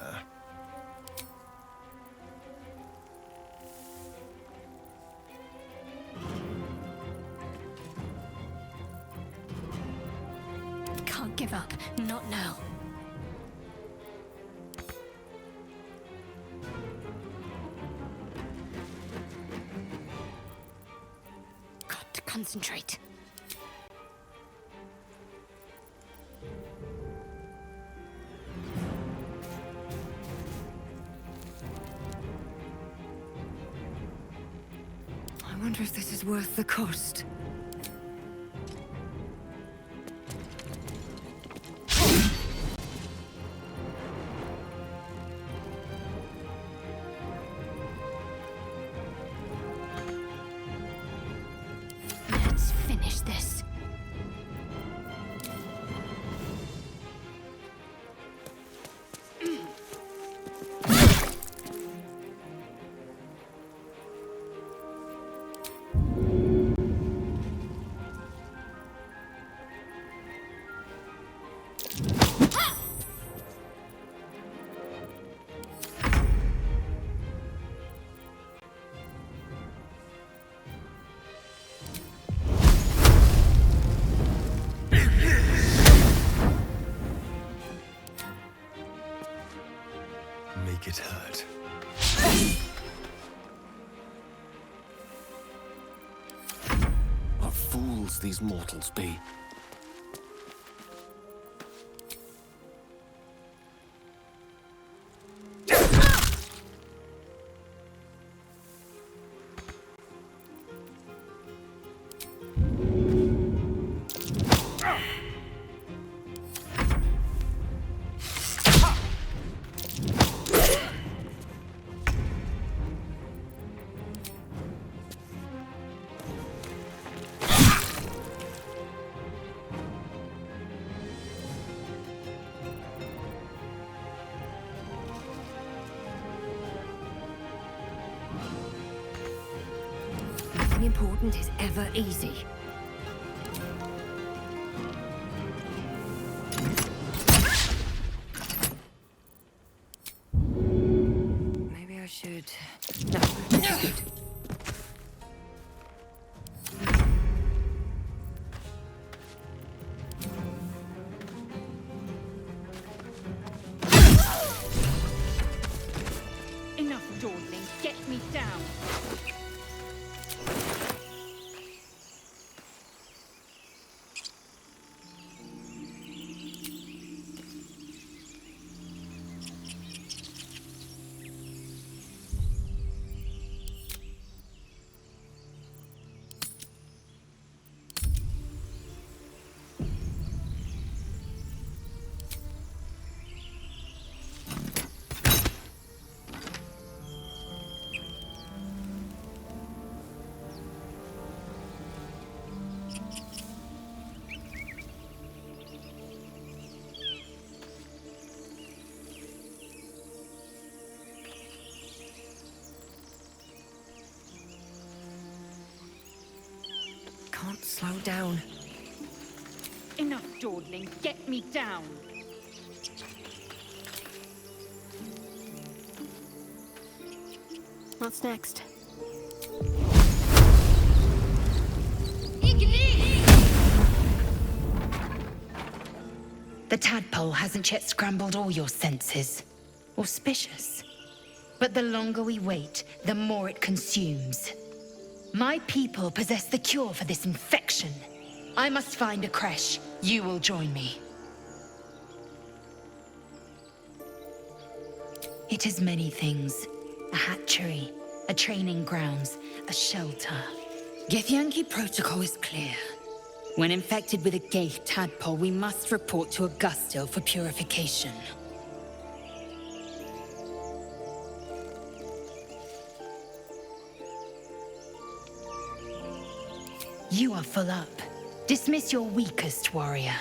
Can't give up. Not now. Got to concentrate. I wonder if this is worth the cost. Let's finish this. Make it hurt. What fools these mortals be. Nothing important is ever easy. Maybe I should... No, that's good. Enough dawdling. Get me down. Can't slow down. Enough dawdling. Get me down. What's next? The tadpole hasn't yet scrambled all your senses. Auspicious. But the longer we wait, the more it consumes. My people possess the cure for this infection. I must find a creche. You will join me. It is many things. A hatchery, a training grounds, a shelter. Githyanki protocol is clear. When infected with a Gaith tadpole, we must report to Augustil for purification. You are full up. Dismiss your weakest warrior.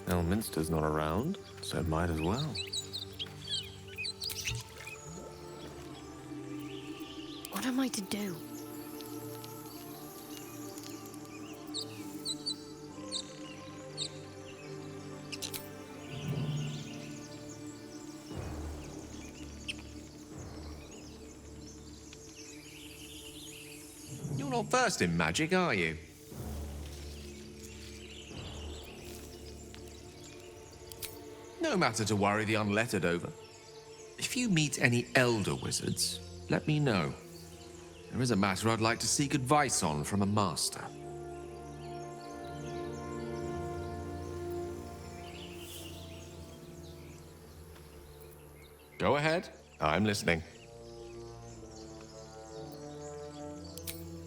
Elminster's not around, so might as well. What am I to do? You're not versed in magic, are you? No matter to worry the unlettered over. If you meet any elder wizards, let me know. There is a matter I'd like to seek advice on from a master. Go ahead. I'm listening.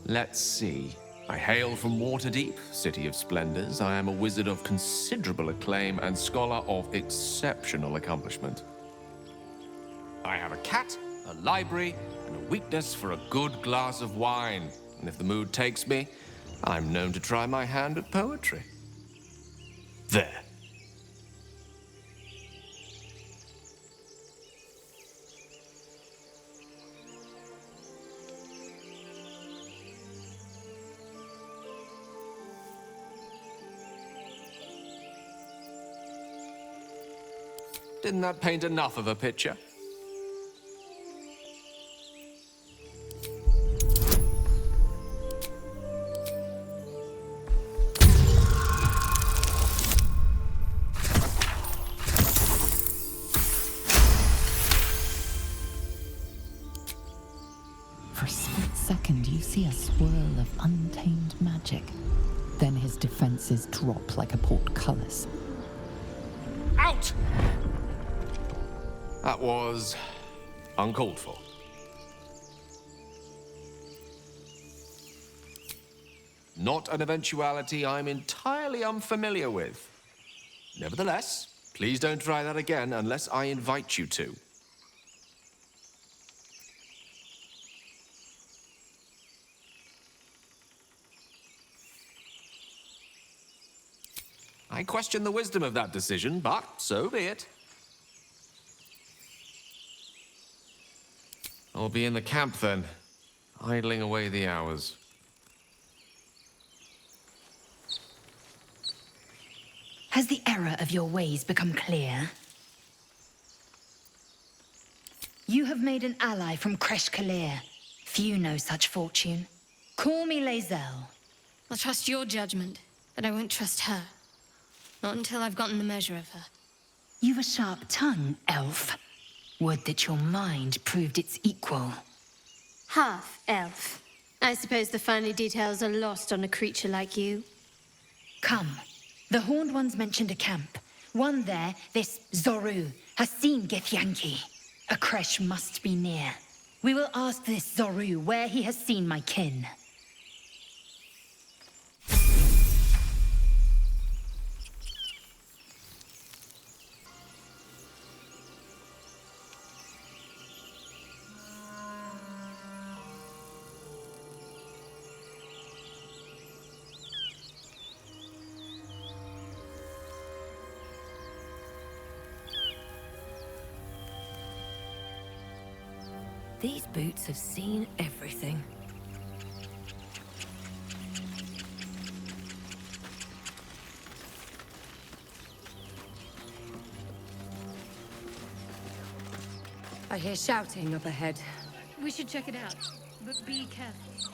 Let's see. I hail from Waterdeep, City of Splendors. I am a wizard of considerable acclaim and scholar of exceptional accomplishment. I have a cat, a library, and a weakness for a good glass of wine. And if the mood takes me, I'm known to try my hand at poetry. There. Didn't that paint enough of a picture? For a split second, you see a swirl of untamed magic. Then his defenses drop like a portcullis. Out! That was uncalled for. Not an eventuality I'm entirely unfamiliar with. Nevertheless, please don't try that again unless I invite you to. I question the wisdom of that decision, but so be it. I'll be in the camp then, idling away the hours. Has the error of your ways become clear? You have made an ally from Kresh Kalir. Few know such fortune. Call me Lae'zel. I'll trust your judgment, but I won't trust her. Not until I've gotten the measure of her. You've a sharp tongue, elf. Would that your mind proved its equal. Half elf. I suppose the finer details are lost on a creature like you. Come. The Horned Ones mentioned a camp. One there, this Zoru, has seen Githyanki. A Kresh must be near. We will ask this Zoru where he has seen my kin. These boots have seen everything. I hear shouting up ahead. We should check it out, but be careful.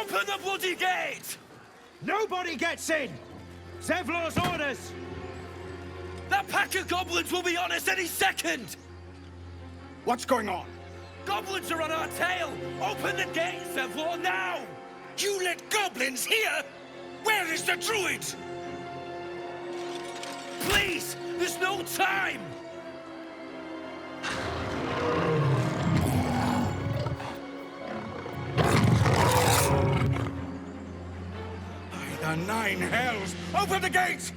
Open the bloody gate! Nobody gets in! Zevlor's orders! That pack of goblins will be on us any second! What's going on? Goblins are on our tail! Open the gate, Zevlor, now! You let goblins here? Where is the druid? Please! There's no time! By the nine hells! Open the gate!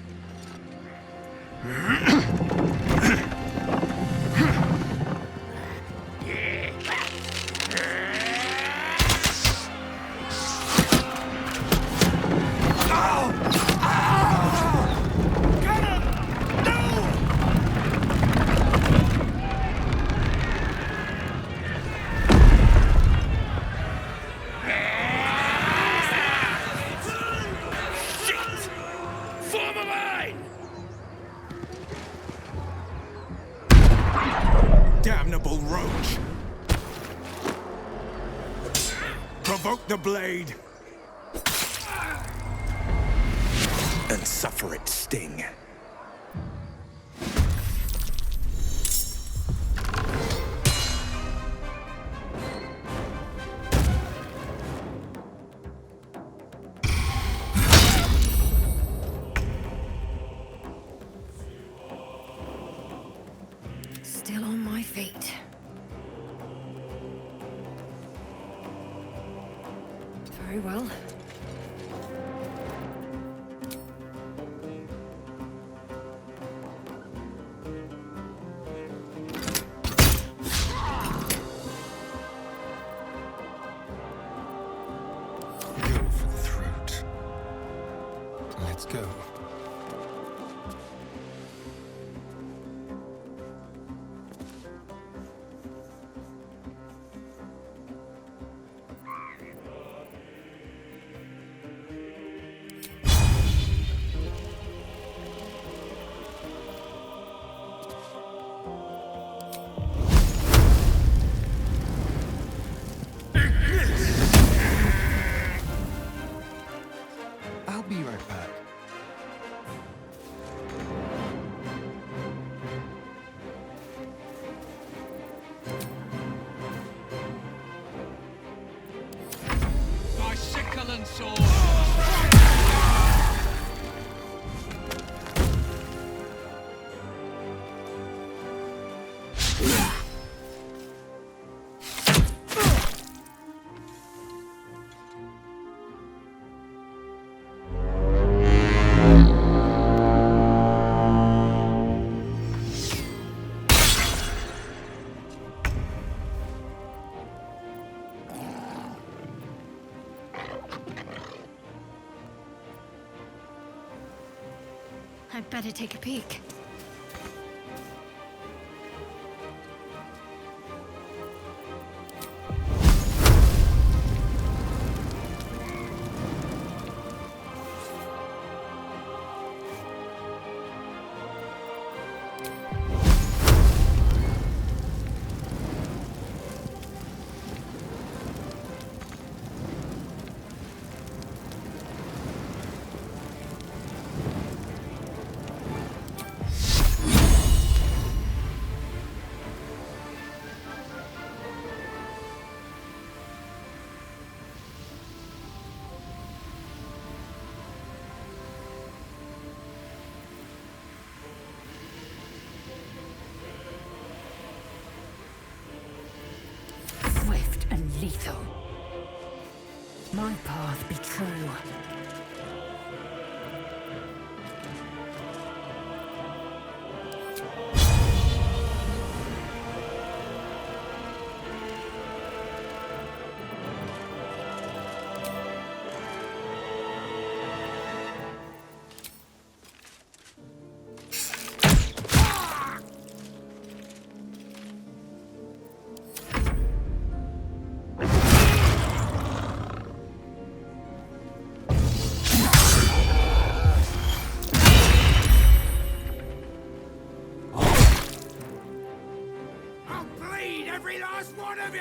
Damnable roach! Provoke the blade! And suffer its sting. Still on my feet. Very well. Go for the throat. Let's go. I'll be right back. My sickle and sword! I'd better take a peek. Swift and lethal. My path be true. Every last one of you!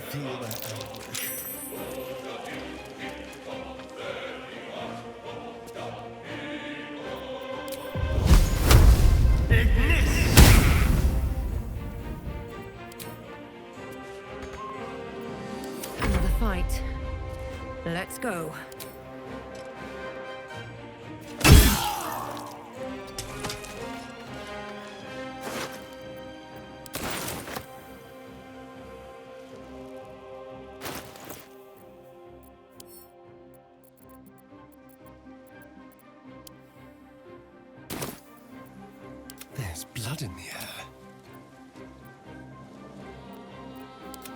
feel that anguish. Another fight. Let's go. There's blood in the air.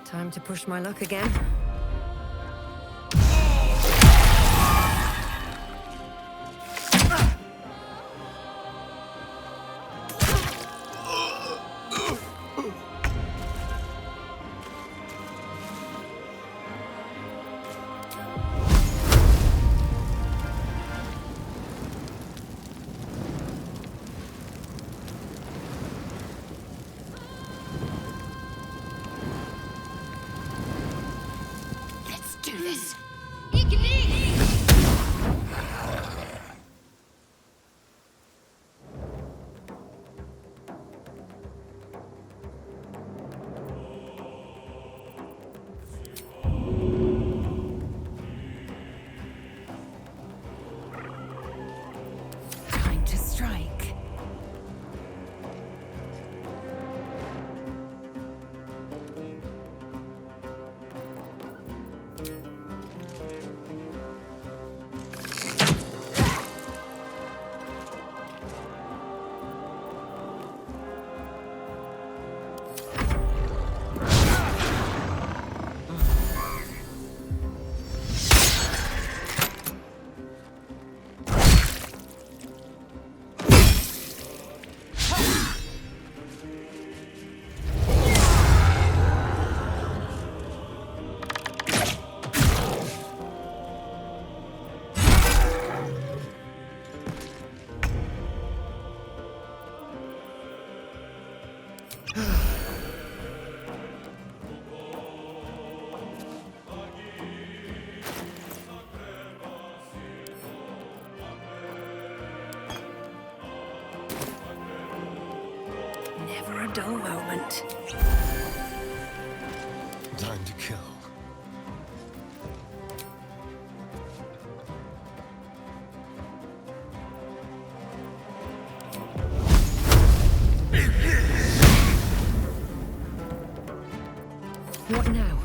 Time to push my luck again. Let's do this. Time to strike. Never a dull moment. Time to kill. What now?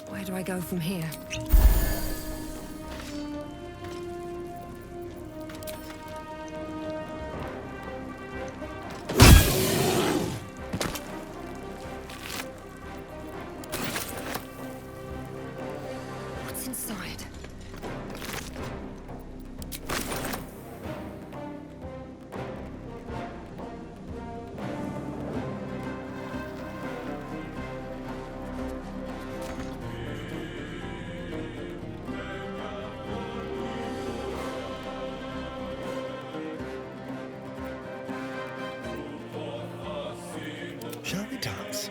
Where do I go from here? What's inside? dance.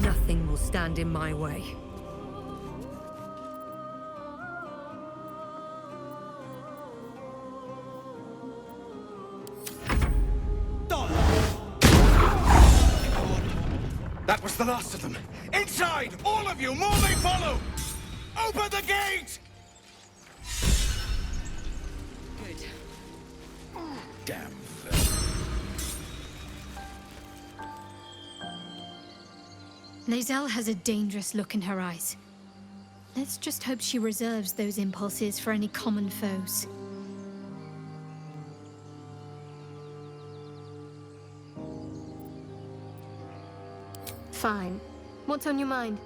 Nothing will stand in my way. That was the last of them. Inside! All of you! More may follow! Open the gate! Good. Damn. Lae'zel has a dangerous look in her eyes. Let's just hope she reserves those impulses for any common foes. Fine. What's on your mind?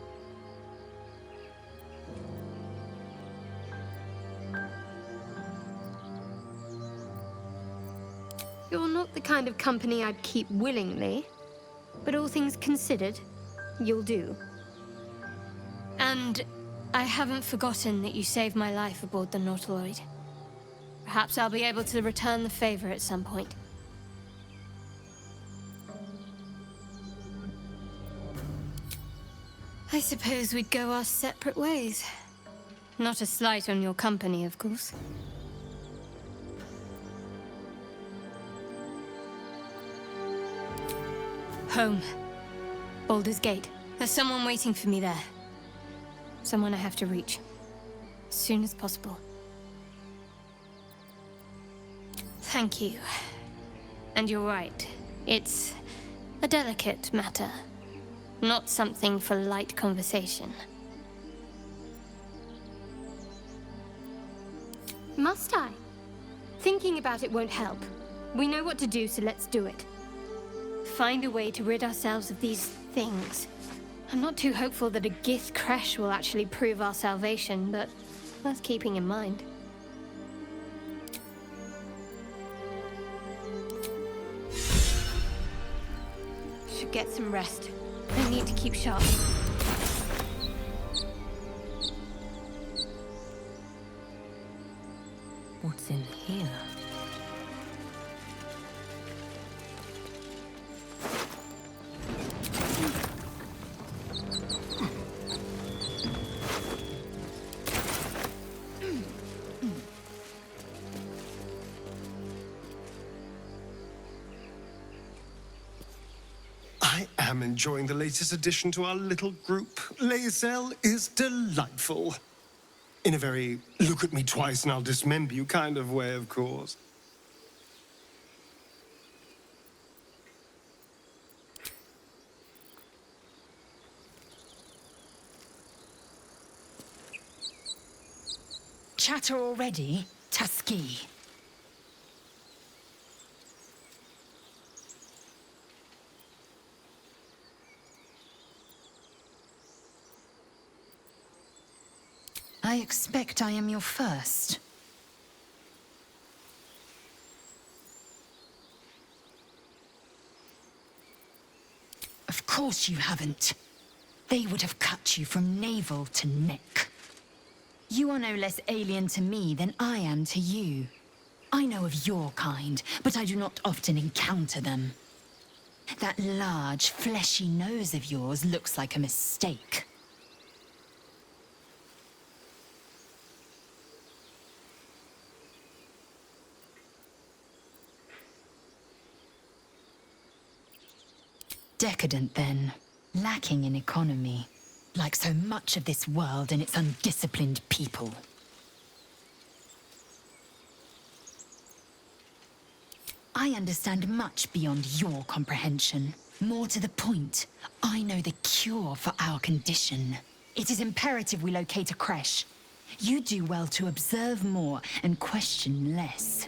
You're not the kind of company I'd keep willingly, but all things considered, you'll do. And I haven't forgotten that you saved my life aboard the Nautiloid. Perhaps I'll be able to return the favor at some point. I suppose we'd go our separate ways. Not a slight on your company, of course. Home. Baldur's Gate. There's someone waiting for me there. Someone I have to reach. As soon as possible. Thank you. And you're right. It's a delicate matter. Not something for light conversation. Must I? Thinking about it won't help. We know what to do, so let's do it. Find a way to rid ourselves of these things. I'm not too hopeful that a Gith crash will actually prove our salvation, but worth keeping in mind. Should get some rest. I need to keep sharp. What's in here? I am enjoying the latest addition to our little group. Lae'zel is delightful. In a very look at me twice and I'll dismember you kind of way, of course. Chatter already, Tusky? I expect I am your first. Of course you haven't. They would have cut you from navel to neck. You are no less alien to me than I am to you. I know of your kind, but I do not often encounter them. That large, fleshy nose of yours looks like a mistake. Decadent, then. Lacking in economy. Like so much of this world and its undisciplined people. I understand much beyond your comprehension. More to the point, I know the cure for our condition. It is imperative we locate a creche. You do well to observe more and question less.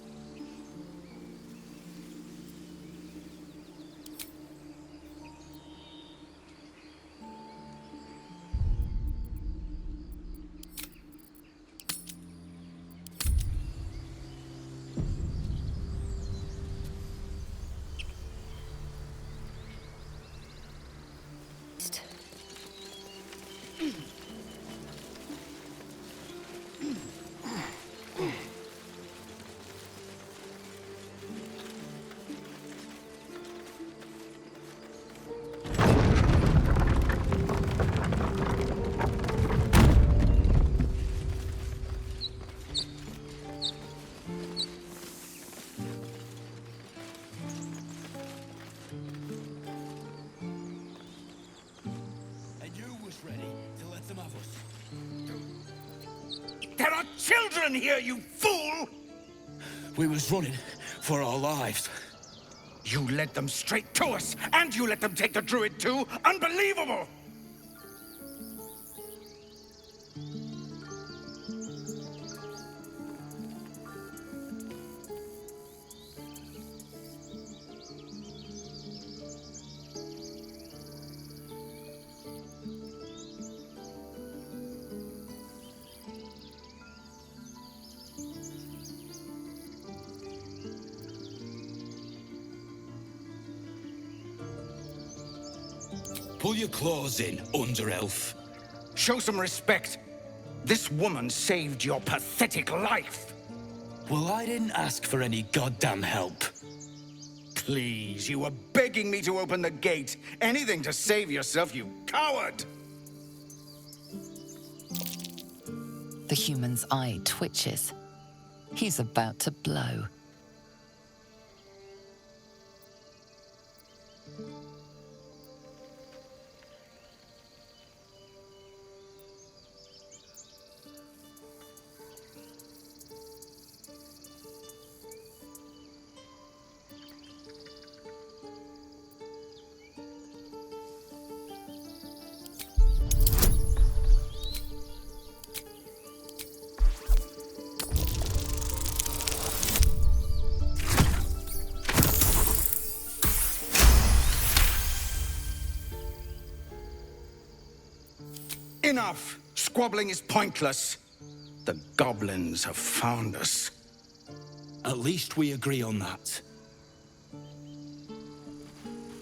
There are children here, you fool! We was running for our lives. You led them straight to us, and you let them take the druid too? Unbelievable! Pull your claws in, under-elf. Show some respect. This woman saved your pathetic life. Well, I didn't ask for any goddamn help. Please, you were begging me to open the gate. Anything to save yourself, you coward! The human's eye twitches. He's about to blow. Enough! Squabbling is pointless. The goblins have found us. At least we agree on that.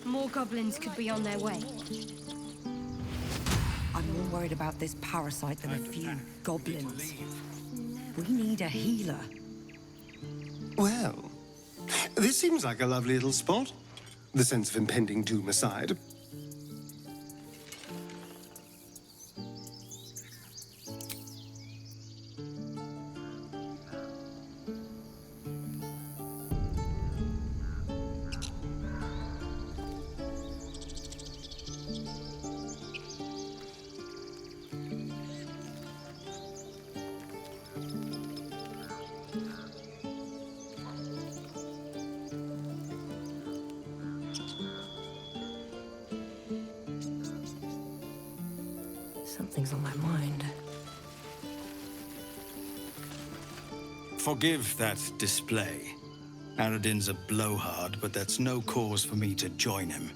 More goblins could be on their way. I'm more worried about this parasite than a few goblins. We need a healer. Well, this seems like a lovely little spot. The sense of impending doom aside. Something's on my mind. Forgive that display. Aradin's a blowhard, but that's no cause for me to join him.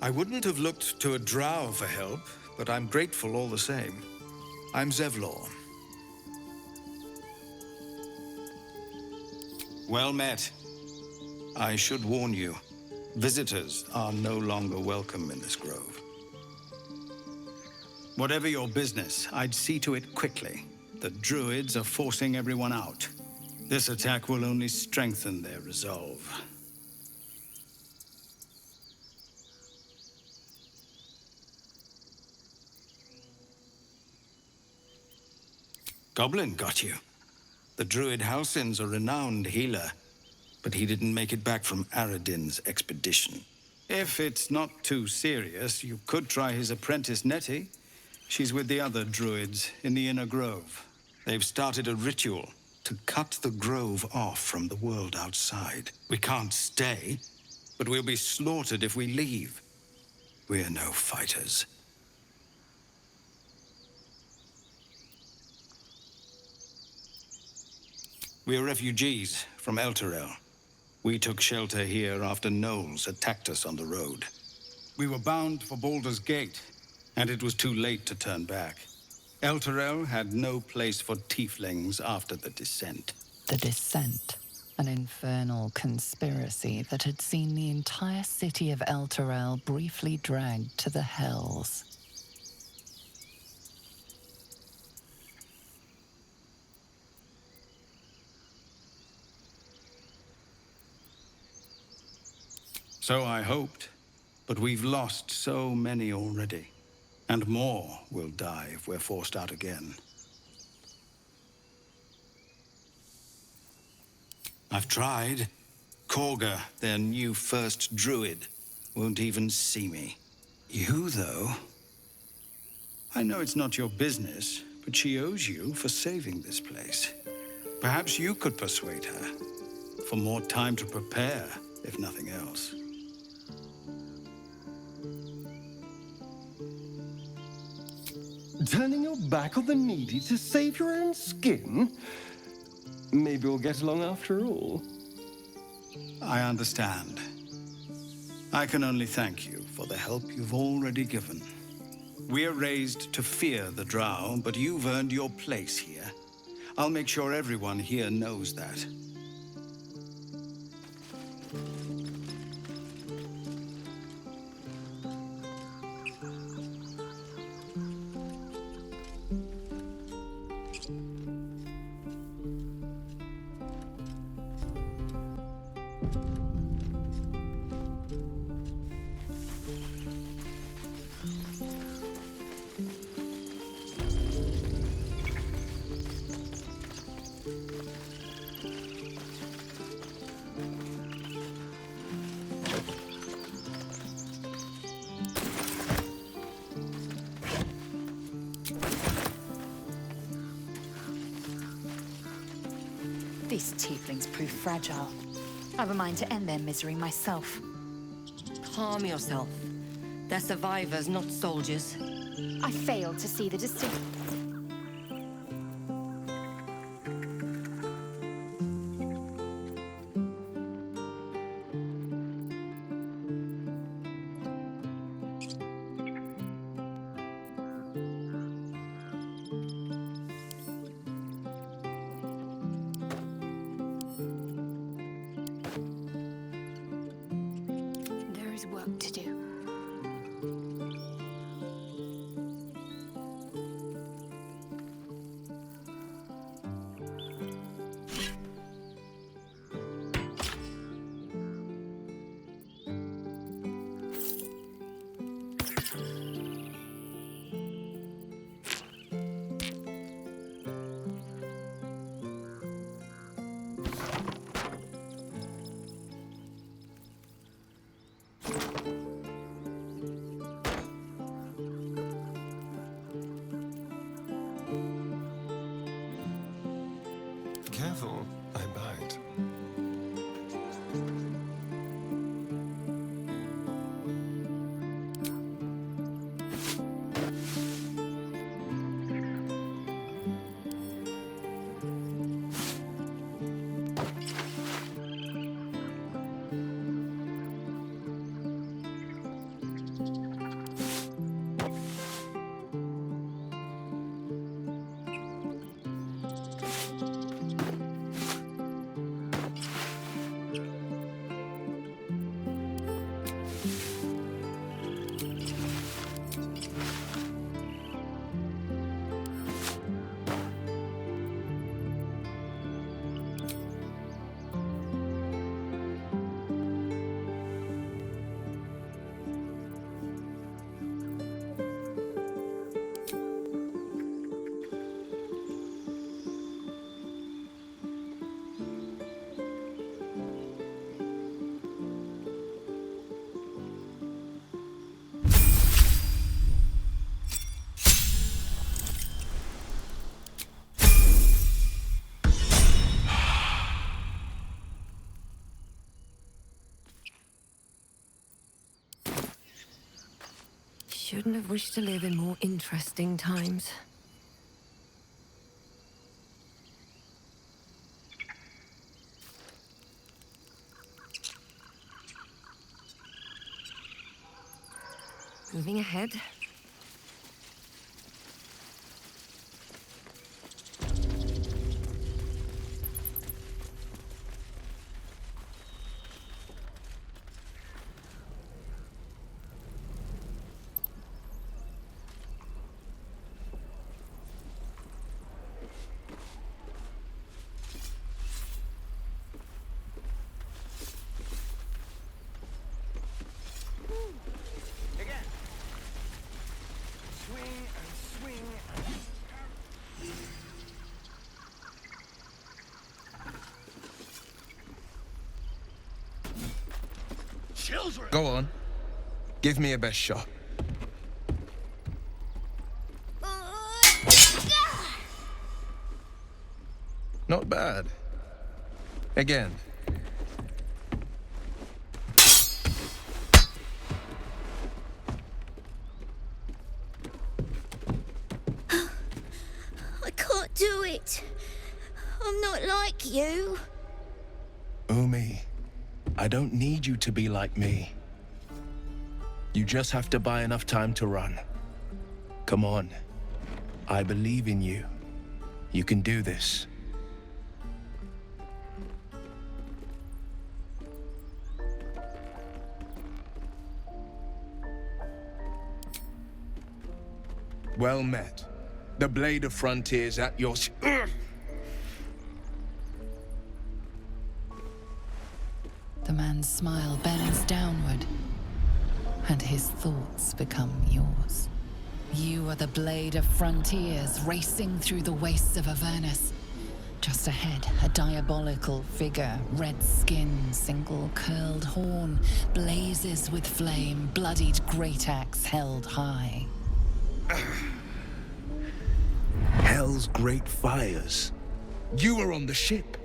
I wouldn't have looked to a drow for help, but I'm grateful all the same. I'm Zevlor. Well met. I should warn you, visitors are no longer welcome in this grove. Whatever your business, I'd see to it quickly. The druids are forcing everyone out. This attack will only strengthen their resolve. Goblin got you. The druid Halsin's a renowned healer, but he didn't make it back from Aradin's expedition. If it's not too serious, you could try his apprentice Nettie. She's with the other druids in the inner grove. They've started a ritual to cut the grove off from the world outside. We can't stay, but we'll be slaughtered if we leave. We're no fighters. We're refugees from Elturel. We took shelter here after gnolls attacked us on the road. We were bound for Baldur's Gate, and it was too late to turn back. Elturel had no place for tieflings after the descent. The Descent, an infernal conspiracy that had seen the entire city of Elturel briefly dragged to the hells. So I hoped, but we've lost so many already. And more will die if we're forced out again. I've tried. Korga, their new first druid, won't even see me. You, though? I know it's not your business, but she owes you for saving this place. Perhaps you could persuade her for more time to prepare, if nothing else. Turning your back on the needy to save your own skin? Maybe we'll get along after all. I understand. I can only thank you for the help you've already given. We're raised to fear the Drow, but you've earned your place here. I'll make sure everyone here knows that. These tieflings prove fragile. I have a mind to end their misery myself. Calm yourself. They're survivors, not soldiers. I failed to see the distinct... There is work to do. Careful, I bite. Shouldn't have wished to live in more interesting times. Moving ahead. Go on. Give me your best shot. Not bad. Again. I can't do it. I'm not like you. Umi, I don't need you to be like me. You just have to buy enough time to run. Come on. I believe in you. You can do this. Well met. The Blade of Frontiers at your... The man's smile bends downward, and his thoughts become yours. You are the Blade of Frontiers, racing through the wastes of Avernus. Just ahead, a diabolical figure, red skin, single curled horn, blazes with flame, bloodied great axe held high. Hell's great fires. You were on the ship.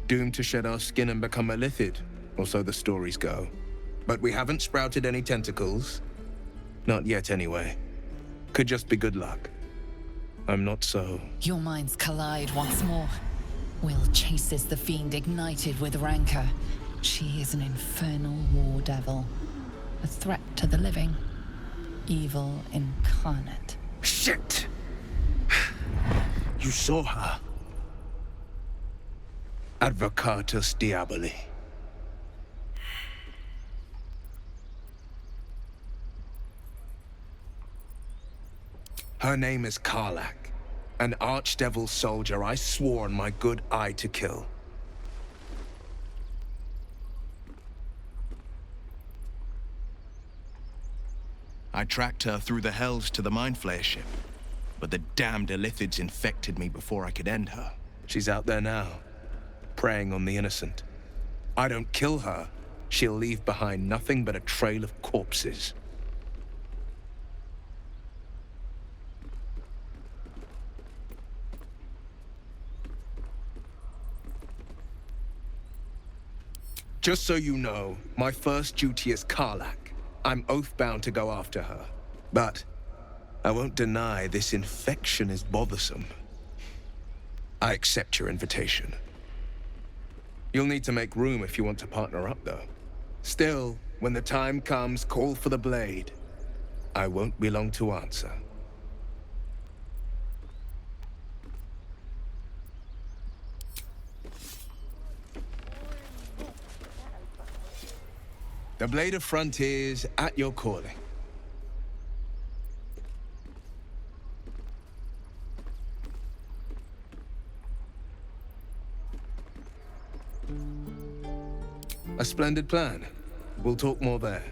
Doomed to shed our skin and become a lithid, or so the stories go. But we haven't sprouted any tentacles. Not yet, anyway. Could just be good luck. I'm not so... Your minds collide once more. Will chases the fiend ignited with rancor. She is an infernal war devil. A threat to the living. Evil incarnate. Shit! You saw her. Advocatus Diaboli. Her name is Karlach, an archdevil soldier I swore on my good eye to kill. I tracked her through the hells to the Mind Flayer ship, but the damned Illithids infected me before I could end her. She's out there now, preying on the innocent. I don't kill her, she'll leave behind nothing but a trail of corpses. Just so you know, my first duty is Karlach. I'm oath-bound to go after her. But I won't deny this infection is bothersome. I accept your invitation. You'll need to make room if you want to partner up, though. Still, when the time comes, call for the blade. I won't be long to answer. The Blade of Frontiers at your calling. A splendid plan. We'll talk more there.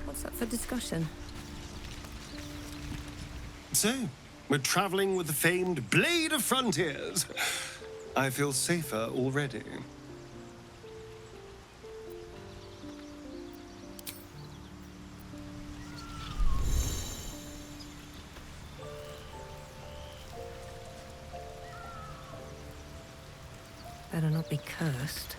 What's up for discussion? So, we're traveling with the famed Blade of Frontiers. I feel safer already. Better not be cursed.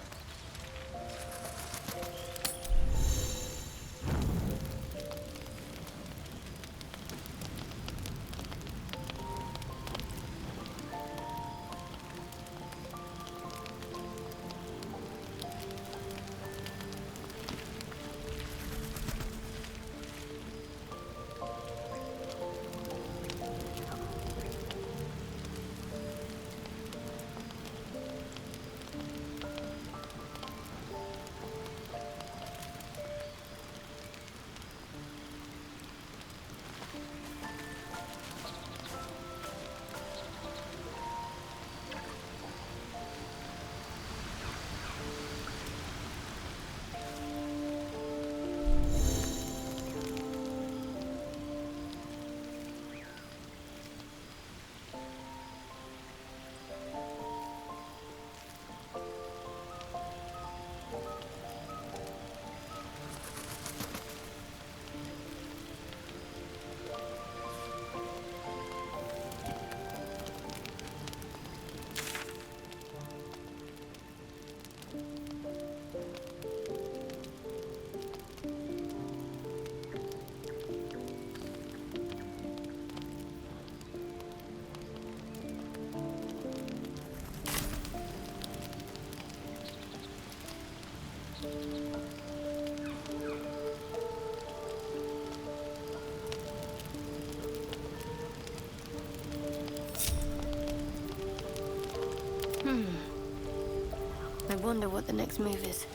I wonder what the next move is.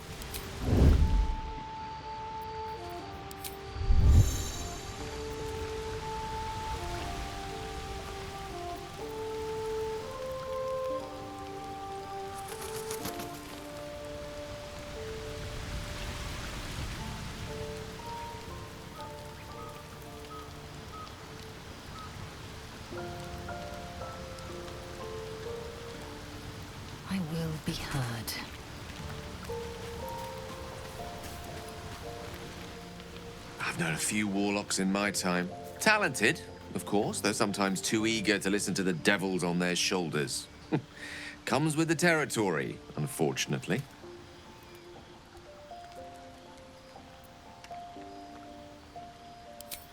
I will be heard. I've known a few warlocks in my time. Talented, of course, though sometimes too eager to listen to the devils on their shoulders. Comes with the territory, unfortunately.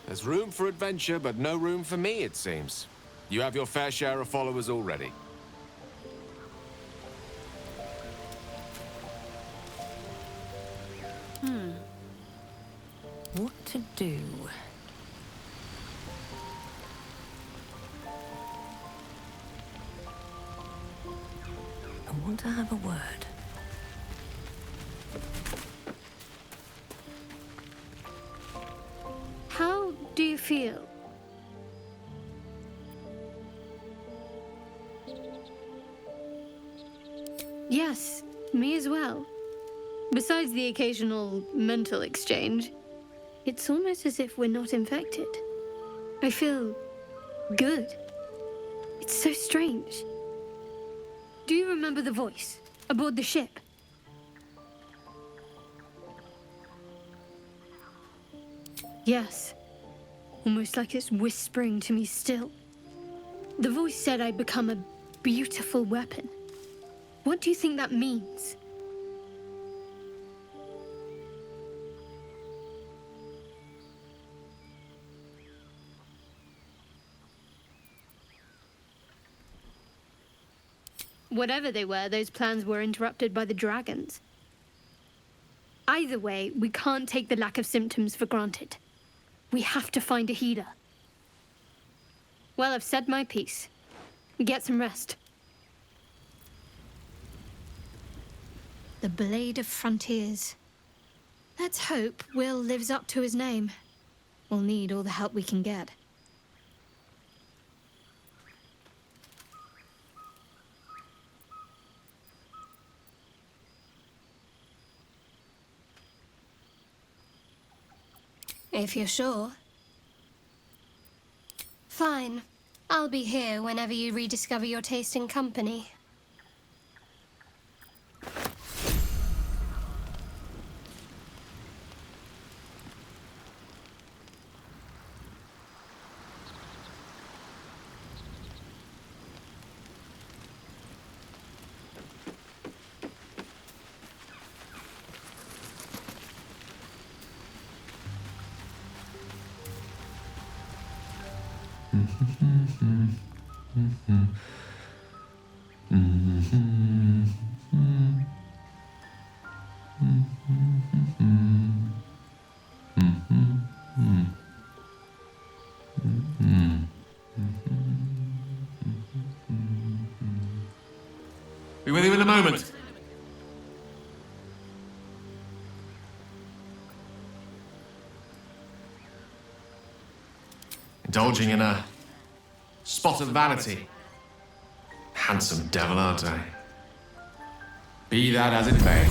There's room for adventure, but no room for me, it seems. You have your fair share of followers already. What to do? I want to have a word. How do you feel? Yes, me as well. Besides the occasional mental exchange, it's almost as if we're not infected. I feel good. It's so strange. Do you remember the voice aboard the ship? Yes. Almost like it's whispering to me still. The voice said I'd become a beautiful weapon. What do you think that means? Whatever they were, those plans were interrupted by the dragons. Either way, we can't take the lack of symptoms for granted. We have to find a healer. Well, I've said my piece. Get some rest. The Blade of Frontiers. Let's hope Will lives up to his name. We'll need all the help we can get. If you're sure. Fine. I'll be here whenever you rediscover your taste in company. Be with you in a moment. Indulging in a spot of vanity. Handsome devil, aren't I? Be that as it may.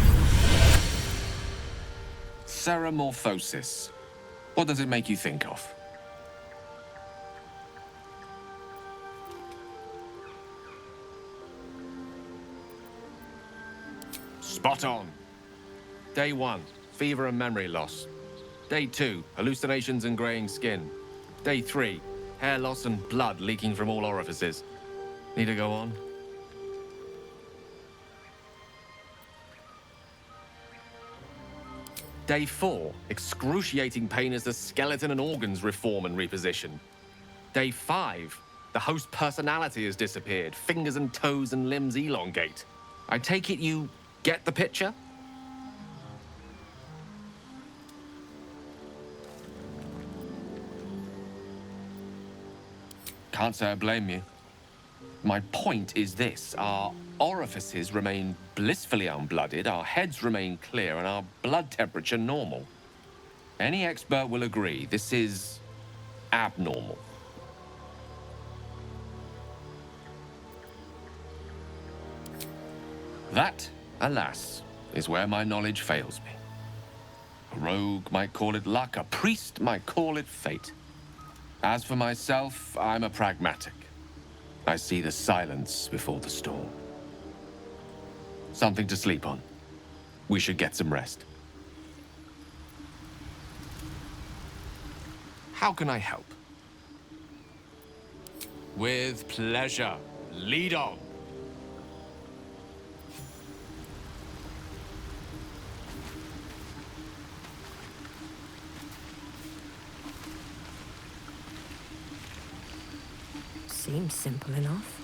Ceramorphosis. What does it make you think of? Spot on. Day 1, fever and memory loss. Day 2, hallucinations and graying skin. Day 3, hair loss and blood leaking from all orifices. Need to go on? Day 4, excruciating pain as the skeleton and organs reform and reposition. Day 5, the host personality has disappeared. Fingers and toes and limbs elongate. I take it you get the picture? Can't say I blame you. My point is this. Our orifices remain blissfully unblooded, our heads remain clear, and our blood temperature normal. Any expert will agree this is abnormal. That, alas, is where my knowledge fails me. A rogue might call it luck, a priest might call it fate. As for myself, I'm a pragmatic. I see the silence before the storm. Something to sleep on. We should get some rest. How can I help? With pleasure. Lead on. Seems simple enough.